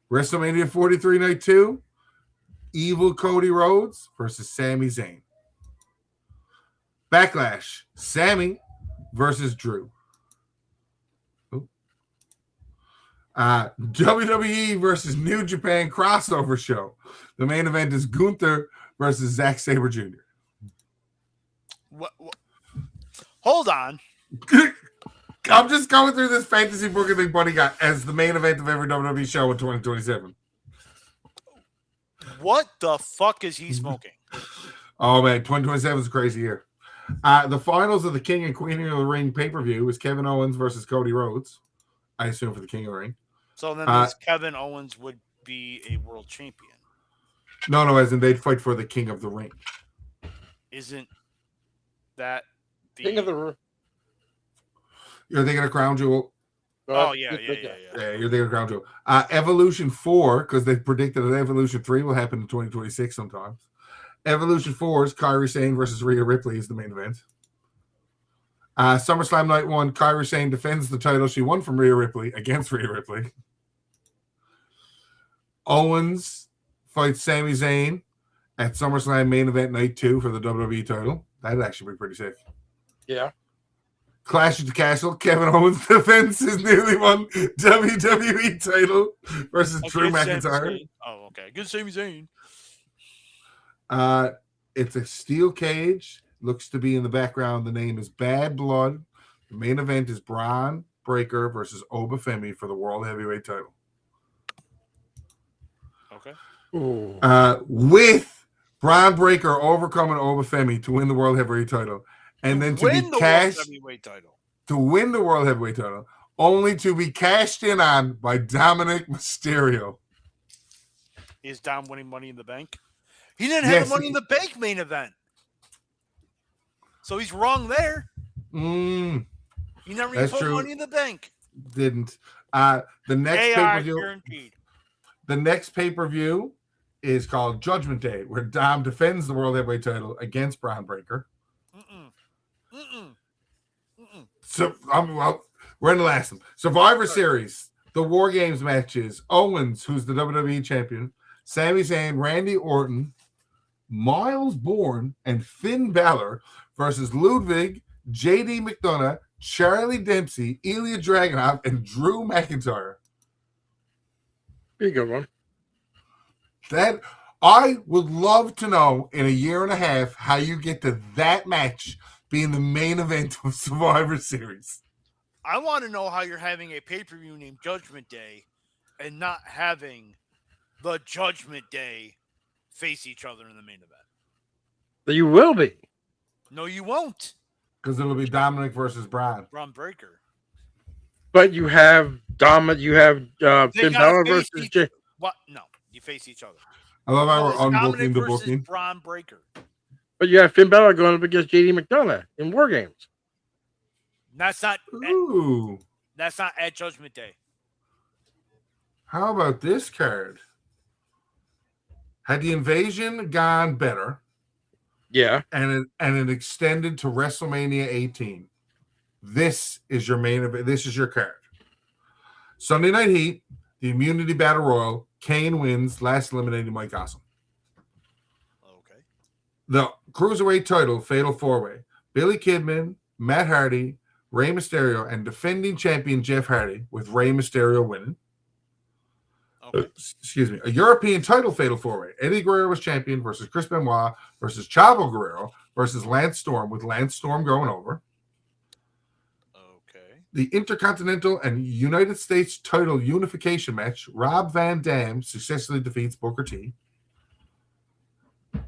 S1: WrestleMania 43 Night 2, Evil Cody Rhodes versus Sami Zayn. Backlash, Sami versus Drew. WWE versus New Japan crossover show. The main event is Gunther versus Zack Sabre Jr.
S2: What? Hold on.
S1: I'm just going through this fantasy booking thing Buddy got as the main event of every WWE show in 2027.
S2: What the fuck is he smoking?
S1: Oh, man, 2027 is a crazy year. The finals of the King and Queen of the Ring pay-per-view is Kevin Owens versus Cody Rhodes, I assume, for the King of the Ring.
S2: So then this Kevin Owens would be a world champion.
S1: No, as in they'd fight for the King of the Ring.
S2: Isn't that the
S3: King of the Ring?
S1: You're thinking of Crown Jewel?
S2: Oh, yeah.
S1: Yeah, you're thinking of Crown Jewel. Evolution 4, because they predicted that Evolution 3 will happen in 2026 sometimes. Evolution 4 is Kairi Sane versus Rhea Ripley is the main event. SummerSlam Night 1, Kairi Sane defends the title she won from Rhea Ripley against Rhea Ripley. Owens fights Sami Zayn at SummerSlam main event Night 2 for the WWE title. That'd actually be pretty sick.
S3: Yeah.
S1: Clash at the Castle, Kevin Owens defends his newly won WWE title versus Drew McIntyre.
S2: Oh, okay. Good Sami Zayn.
S1: It's a steel cage. Looks to be in the background. The name is Bad Blood. The main event is Braun Breaker versus Obafemi for the World Heavyweight title.
S2: Okay.
S1: With Braun Breaker overcoming Obafemi to win the World Heavyweight title. And then to be cashed to win the World Heavyweight title, only to be cashed in on by Dominic Mysterio.
S2: Is Dom winning Money in the Bank? He didn't have a Money in the Bank main event. So he's wrong there.
S1: Mm,
S2: You never even
S1: That's
S2: put
S1: true.
S2: money in the bank.
S1: didn't. The next
S2: AI
S1: pay-per-view.
S2: guaranteed.
S1: The next pay-per-view is called Judgment Day, where Dom defends the World Heavyweight title against Braun Breaker. So, we're in the last one. Survivor Series, the War Games matches. Owens, who's the WWE champion, Sami Zayn, Randy Orton, Miles Bourne, and Finn Balor versus Ludwig, JD McDonough, Charlie Dempsey, Ilya Dragunov, and Drew McIntyre.
S3: Be a good one.
S1: That I would love to know in a year and a half how you get to that match being the main event of Survivor Series.
S2: I want to know how you're having a pay-per-view named Judgment Day and not having the Judgment Day face each other in the main event.
S3: You will be.
S2: No, you won't.
S1: Because it'll be Dominic versus Braun.
S2: Braun Breaker.
S3: But you have Finn
S2: They
S3: Balor
S2: gotta face
S3: versus
S2: each- What? No, you face each other.
S1: I love how
S2: No,
S1: we're
S2: it's Dominic
S1: unbooking the
S2: versus
S1: booking.
S2: Braun Breaker.
S3: But you have Finn Balor going up against JD McDonough in War Games.
S2: That's not.
S1: Ooh.
S2: That's not at Judgment Day.
S1: How about this card? Had the invasion gone better
S3: Yeah.
S1: and it extended to WrestleMania 18, this is your main event. This is your card. Sunday Night Heat, the Immunity Battle Royal. Kane wins, last eliminating Mike Awesome.
S2: Okay.
S1: The Cruiserweight title, Fatal 4-Way. Billy Kidman, Matt Hardy, Rey Mysterio, and defending champion Jeff Hardy, with Rey Mysterio winning.
S2: Okay.
S1: Excuse me. A European title Fatal 4-Way. Eddie Guerrero was champion versus Chris Benoit versus Chavo Guerrero versus Lance Storm, with Lance Storm going over.
S2: Okay.
S1: The Intercontinental and United States title unification match. Rob Van Dam successfully defeats Booker T.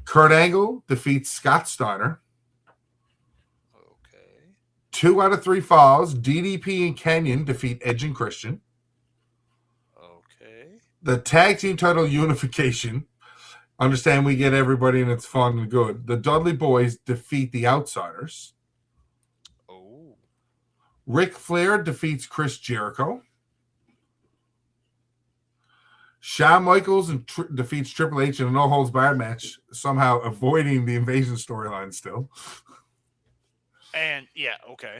S1: Kurt Angle defeats Scott Steiner.
S2: Okay.
S1: 2 out of 3 falls. DDP and Canyon defeat Edge and Christian.
S2: Okay.
S1: The tag team title unification. Understand we get everybody and it's fun and good. The Dudley Boys defeat the Outsiders.
S2: Oh.
S1: Ric Flair defeats Chris Jericho. Shawn Michaels defeats Triple H in a no-holds-barred match, somehow avoiding the invasion storyline still.
S2: And yeah, okay.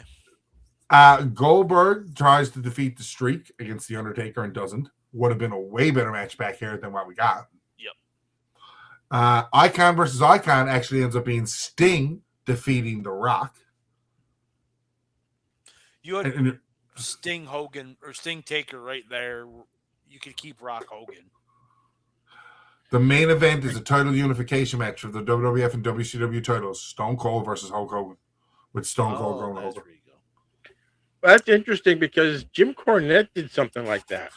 S1: Goldberg tries to defeat the Streak against The Undertaker and doesn't. Would have been a way better match back here than what we got.
S2: Yep.
S1: Icon versus Icon actually ends up being Sting defeating The Rock.
S2: You had
S1: And
S2: Sting Hogan or Sting Taker right there. You could keep Rock Hogan.
S1: the main event is a title unification match for the WWF and WCW titles. Stone Cold versus Hulk Hogan, with Stone Cold going
S2: that's
S1: over.
S2: where you go.
S3: That's interesting because Jim Cornette did something like that.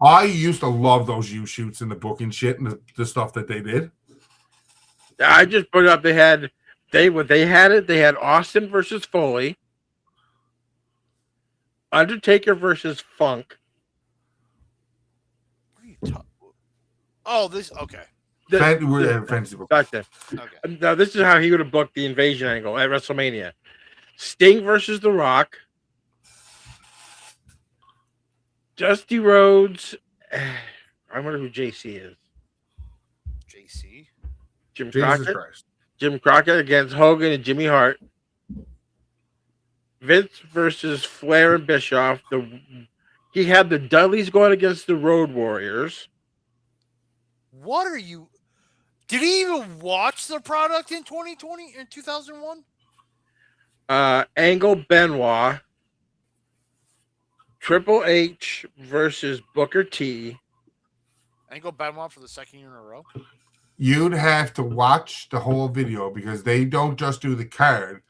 S1: I used to love those U-shoots and the booking shit and the stuff that they did.
S3: I just put it up. They had Austin versus Foley, Undertaker versus Funk.
S2: What are you talking? Oh, this okay.
S1: We're fantasy book.
S3: Gotcha.
S2: Okay.
S3: Now this is how he would have booked the invasion angle at WrestleMania. Sting versus The Rock. Dusty Rhodes. I wonder who JC is.
S2: JC.
S3: Jim
S1: Jesus
S3: Crockett.
S1: Christ.
S3: Jim Crockett against Hogan and Jimmy Hart. Vince versus Flair and Bischoff. He had the Dudleys going against the Road Warriors.
S2: What are you? Did he even watch the product in 2020 in 2001?
S3: Angle Benoit. Triple H versus Booker T.
S2: Angle Benoit for the second year in a row.
S1: You'd have to watch the whole video because they don't just do the card.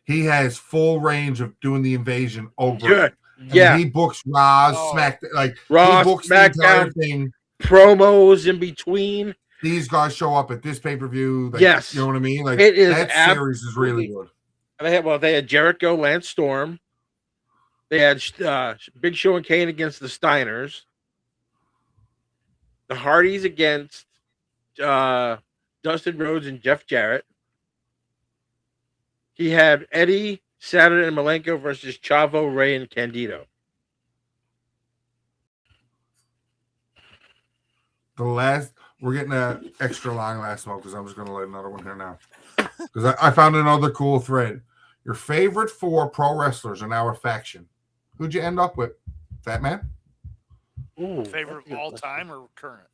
S1: He has full range of doing the invasion over.
S3: Good.
S1: And
S3: Yeah.
S1: he books Raw,
S2: Oh.
S1: Smack, like
S3: Raw,
S1: he books the entire
S3: SmackDown.
S1: thing.
S3: Promos in between.
S1: These guys show up at this pay-per-view. Like,
S3: Yes.
S1: You know what I mean? Like
S3: It is
S1: that series is really good.
S3: They had Jericho, Lance Storm. They had Big Show and Kane against the Steiners. The Hardys against Dustin Rhodes and Jeff Jarrett. He had Eddie, Saturn and Malenko versus Chavo, Ray, and Candido.
S1: We're getting an extra long last one because I'm just going to let another one here now. Because I found another cool thread. Your favorite 4 pro wrestlers are now a faction. Who'd you end up with, Fatman?
S3: Ooh,
S2: Favorite all time or current?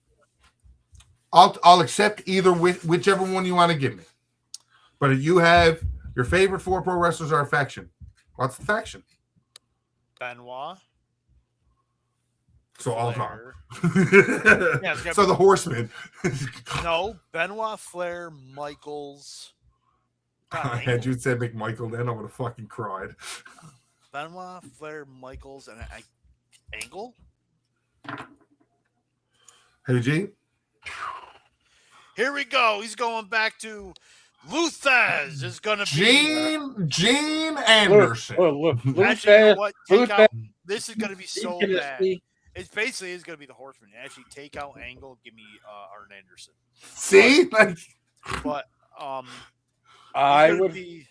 S1: I'll accept either whichever one you want to give me. But if you have your favorite 4 pro wrestlers are a faction, what's the faction?
S2: Benoit.
S1: So all time.
S2: Yeah,
S1: so the Horsemen.
S2: No, Benoit, Flair, Michaels.
S1: Had you said McMichael, then I would have fucking cried.
S2: Benoit, Flair, Michaels, and Angle.
S1: Hey, Gene.
S2: Here we go. He's going back to Luthez. Is going to
S1: be Gene Anderson.
S2: Actually, you know what? Take out. This is going to be so bad. It's basically going to be the Horseman. Actually, take out Angle. Give me Arn Anderson.
S1: See,
S2: but
S3: I would
S2: be.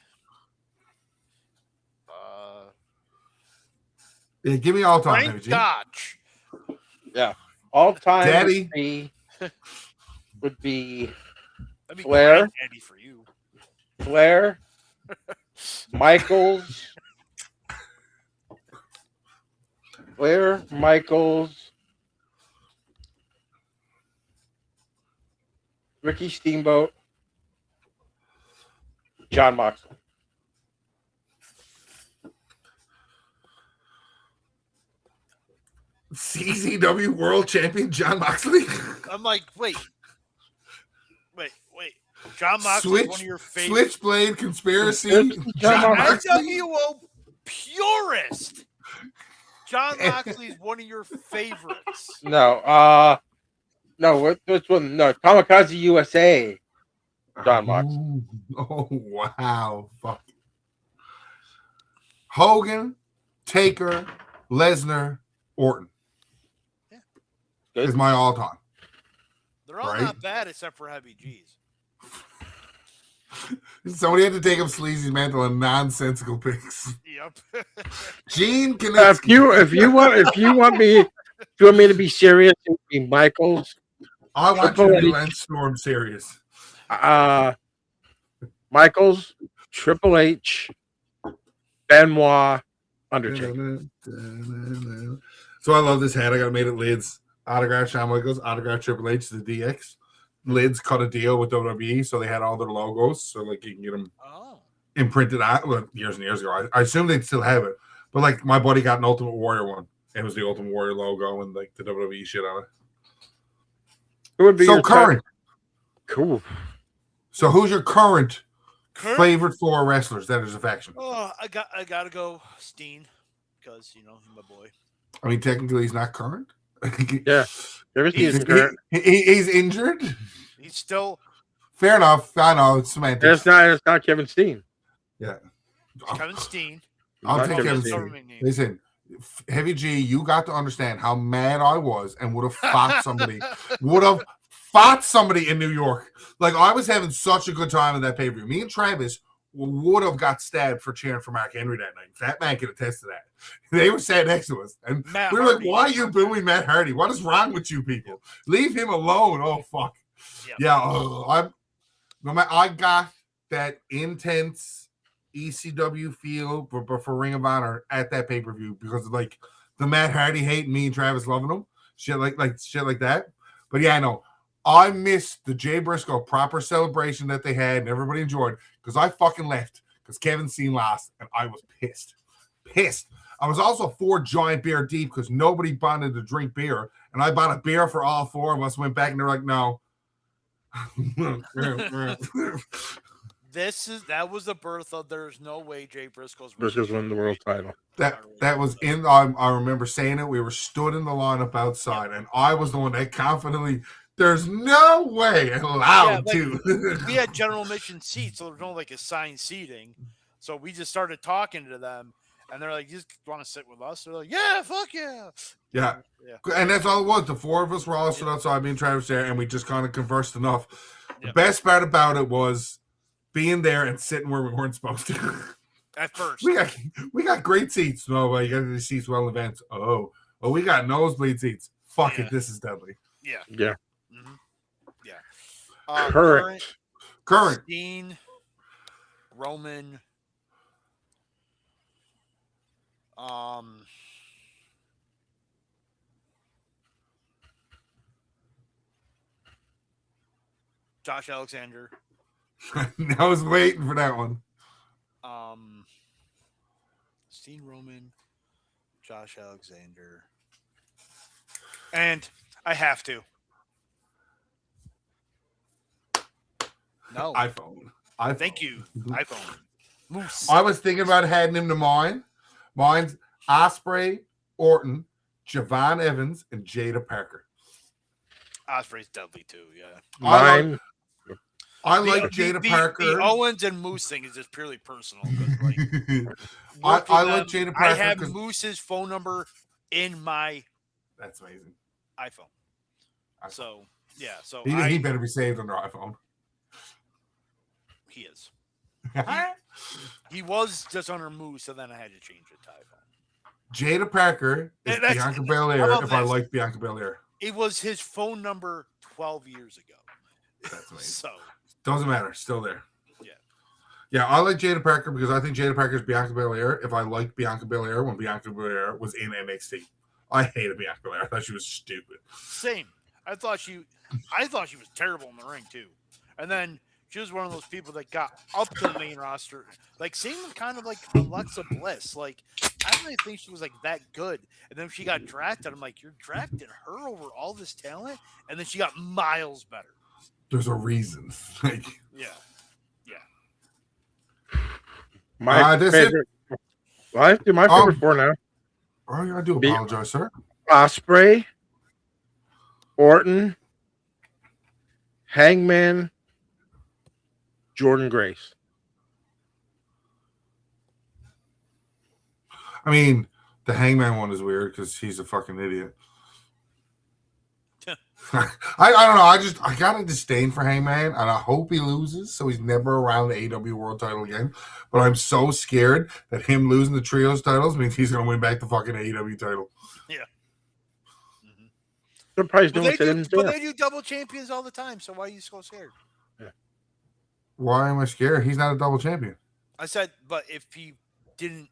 S1: Yeah, give me all time.
S2: Frank Dodge.
S3: Yeah, all time.
S1: Daddy
S3: would be
S2: Flair. Daddy for you.
S3: Flair. Michaels. Flair, Michaels, Ricky Steamboat, John Moxley.
S1: CZW World Champion John Moxley.
S2: I'm like, wait. John Moxley is one of your favorites.
S1: Switchblade Conspiracy.
S2: John NWO purist. John Moxley is one of your favorites.
S3: No, which one? No, Kamikaze USA. John Moxley.
S1: Oh wow, fuck. Hogan, Taker, Lesnar, Orton.
S2: Yeah,
S1: is my all time.
S2: They're all not bad except for Heavy G's.
S1: Somebody had to take up Sleazy's mantle and nonsensical picks.
S2: Yep.
S1: Gene can
S3: if you want me to be serious, it would be Michaels.
S1: I want you to be Lance Storm serious.
S3: Michaels, Triple H, Benoit, Undertaker.
S1: So I love this hat. I got made at Lids. Autograph Shawn Michaels, autograph Triple H, the DX. Lids cut a deal with WWE, so they had all their logos, so like you can get them imprinted out. Well, years and years ago, I assume they'd still have it, but like my buddy got an Ultimate Warrior one. It was the Ultimate Warrior logo and like the WWE shit on it.
S3: Who would be
S1: so current?
S3: Cool.
S1: So who's your current favorite 4 wrestlers that is a faction?
S2: Oh, I gotta go Steen because he's my boy.
S1: I mean, technically he's not current.
S3: Yeah,
S1: he's injured.
S2: He's still
S1: fair enough. I know it's semantics.
S3: It's not Kevin Steen.
S1: Yeah,
S2: Kevin Steen.
S1: I'll take Kevin Steen. Listen, Heavy G, you got to understand how mad I was and would have fought somebody. In New York. Like I was having such a good time in that pay-per-view. Me and Travis would have got stabbed for cheering for Mark Henry that night. Fatman can attest to that. They were sat next to us, and we were like, "Why are you booing Matt Hardy? What is wrong with you people? Leave him alone." Oh fuck, yeah. I got that intense ECW feel, but for Ring of Honor at that pay per view because of like the Matt Hardy hate and me and Travis loving him, shit like that. But yeah, I know. I missed the Jay Briscoe proper celebration that they had and everybody enjoyed because I fucking left because Kevin Steen lost and I was pissed. I was also 4 giant beer deep because nobody wanted to drink beer and I bought a beer for all 4 of us. Went back and they're like, no.
S2: That was the birth of there's no way Jay Briscoe's
S3: won the world title.
S1: That was in. I remember saying it. We were stood in the lineup outside, and I was the one that confidently. There's no way allowed to.
S2: We had general admission seats, so there's no like assigned seating. So we just started talking to them, and they're like, "You just want to sit with us?" They're like, "Yeah, fuck yeah."
S1: Yeah. And that's all it was. The 4 of us were all stood outside, me and Travis there, and we just kind of conversed enough. The best part about it was being there and sitting where we weren't supposed to.
S2: At first.
S1: We got great seats. No, but you got these seats well advanced. Oh, we got nosebleed seats. Fuck it, this is deadly.
S2: Yeah.
S3: Yeah.
S2: Mm-hmm. Yeah.
S1: Current.
S2: Steen, Roman. Josh Alexander.
S1: I was waiting for that one.
S2: Steen, Roman, Josh Alexander, and I have to. No.
S1: iPhone.
S2: Thank you. iPhone. Moose.
S1: I was thinking about heading him to mine. Mine's Ospreay, Orton, Javon Evans, and Jada Parker.
S2: Ospreay's deadly too, yeah.
S3: Mine.
S1: I like Jada Parker.
S2: The Owens and Moose thing is just purely personal. Like,
S1: I like Jada Parker.
S2: I have Moose's phone number in my
S1: That's amazing.
S2: iPhone. So, yeah. So
S1: he better be saved on their iPhone.
S2: He is. He was just under Moose, and then I had to change it to iPhone.
S1: Jada Parker is Bianca Belair if I like Bianca Belair.
S2: It was his phone number 12 years ago.
S1: That's amazing.
S2: So
S1: doesn't matter. Still there.
S2: Yeah.
S1: Yeah, I like Jada Parker because I think Jada Parker is Bianca Belair if I liked Bianca Belair when Bianca Belair was in NXT. I hated Bianca Belair. I thought she was stupid.
S2: Same. I thought she was terrible in the ring too. And then she was one of those people that got up to the main roster. Like, same kind of like Alexa Bliss. Like, I don't really think she was like that good. And then she got drafted. I'm like, you're drafting her over all this talent? And then she got miles better.
S1: There's a reason. Like,
S2: yeah.
S3: My favorite. Well, I have to do my favorite four now.
S1: Oh, I do apologize, sir.
S3: Ospreay, Orton, Hangman, Jordan Grace.
S1: I mean, the Hangman one is weird because he's a fucking idiot. I don't know. I got a disdain for Hangman, and I hope he loses so he's never around the AEW World Title again. But I'm so scared that him losing the trios titles means he's going to win back the fucking AEW title.
S2: Yeah.
S3: Surprised
S2: But they do double champions all the time. So why are you so scared?
S3: Yeah.
S1: Why am I scared? He's not a double champion.
S2: I said, but if he didn't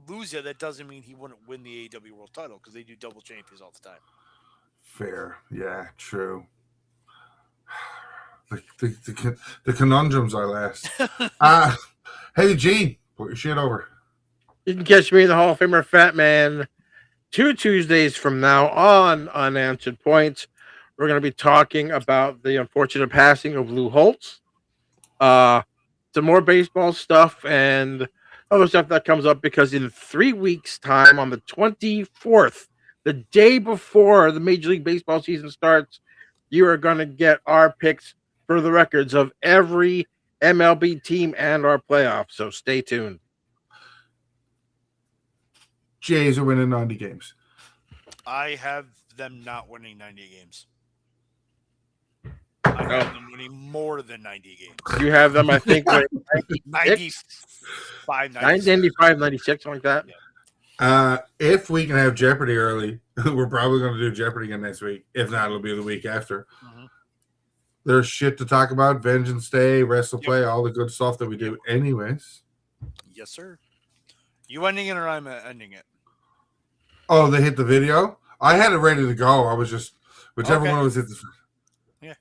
S2: lose it, that doesn't mean he wouldn't win the AEW World Title because they do double champions all the time.
S1: Fair. Yeah, true. The conundrums are last. Hey, G, put your shit over.
S3: You can catch me in the Hall of Famer Fatman 2 Tuesdays from now on Unanswered Points. We're going to be talking about the unfortunate passing of Lou Holtz. Some more baseball stuff and other stuff that comes up because in 3 weeks' time, on the 24th, the day before the Major League Baseball season starts, you are going to get our picks for the records of every MLB team and our playoffs. So stay tuned.
S1: Jays are winning 90 games.
S2: I have them not winning 90 games. I have them winning more than 90 games.
S3: You have them, I think,
S2: 95,
S3: 95, 96, something like that.
S2: Yeah.
S1: If we can have Jeopardy early, we're probably going to do Jeopardy again next week. If not, it'll be the week after.
S2: Mm-hmm.
S1: There's shit to talk about. Vengeance Day, WrestlePlay, all the good stuff that we do anyways.
S2: Yes, sir. You ending it or I'm ending it?
S1: Oh, they hit the video? I had it ready to go. I was just, whichever one was hit the...
S2: Yeah.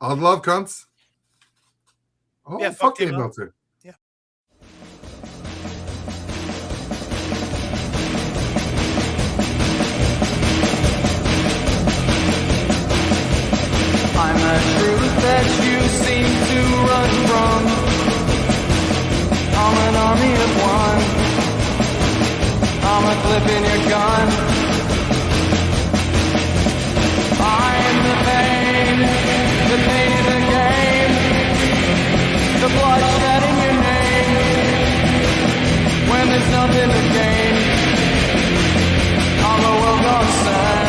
S1: I'd love cunts. Oh,
S2: yeah,
S1: fuck Dave Meltzer.
S2: Yeah.
S5: I'm a truth that you seem to run from. I'm an army of one. I'm a clip in your gun. I'm the pain in the game. The bloodshed in your name. When there's nothing to gain, I'm the world gone sad.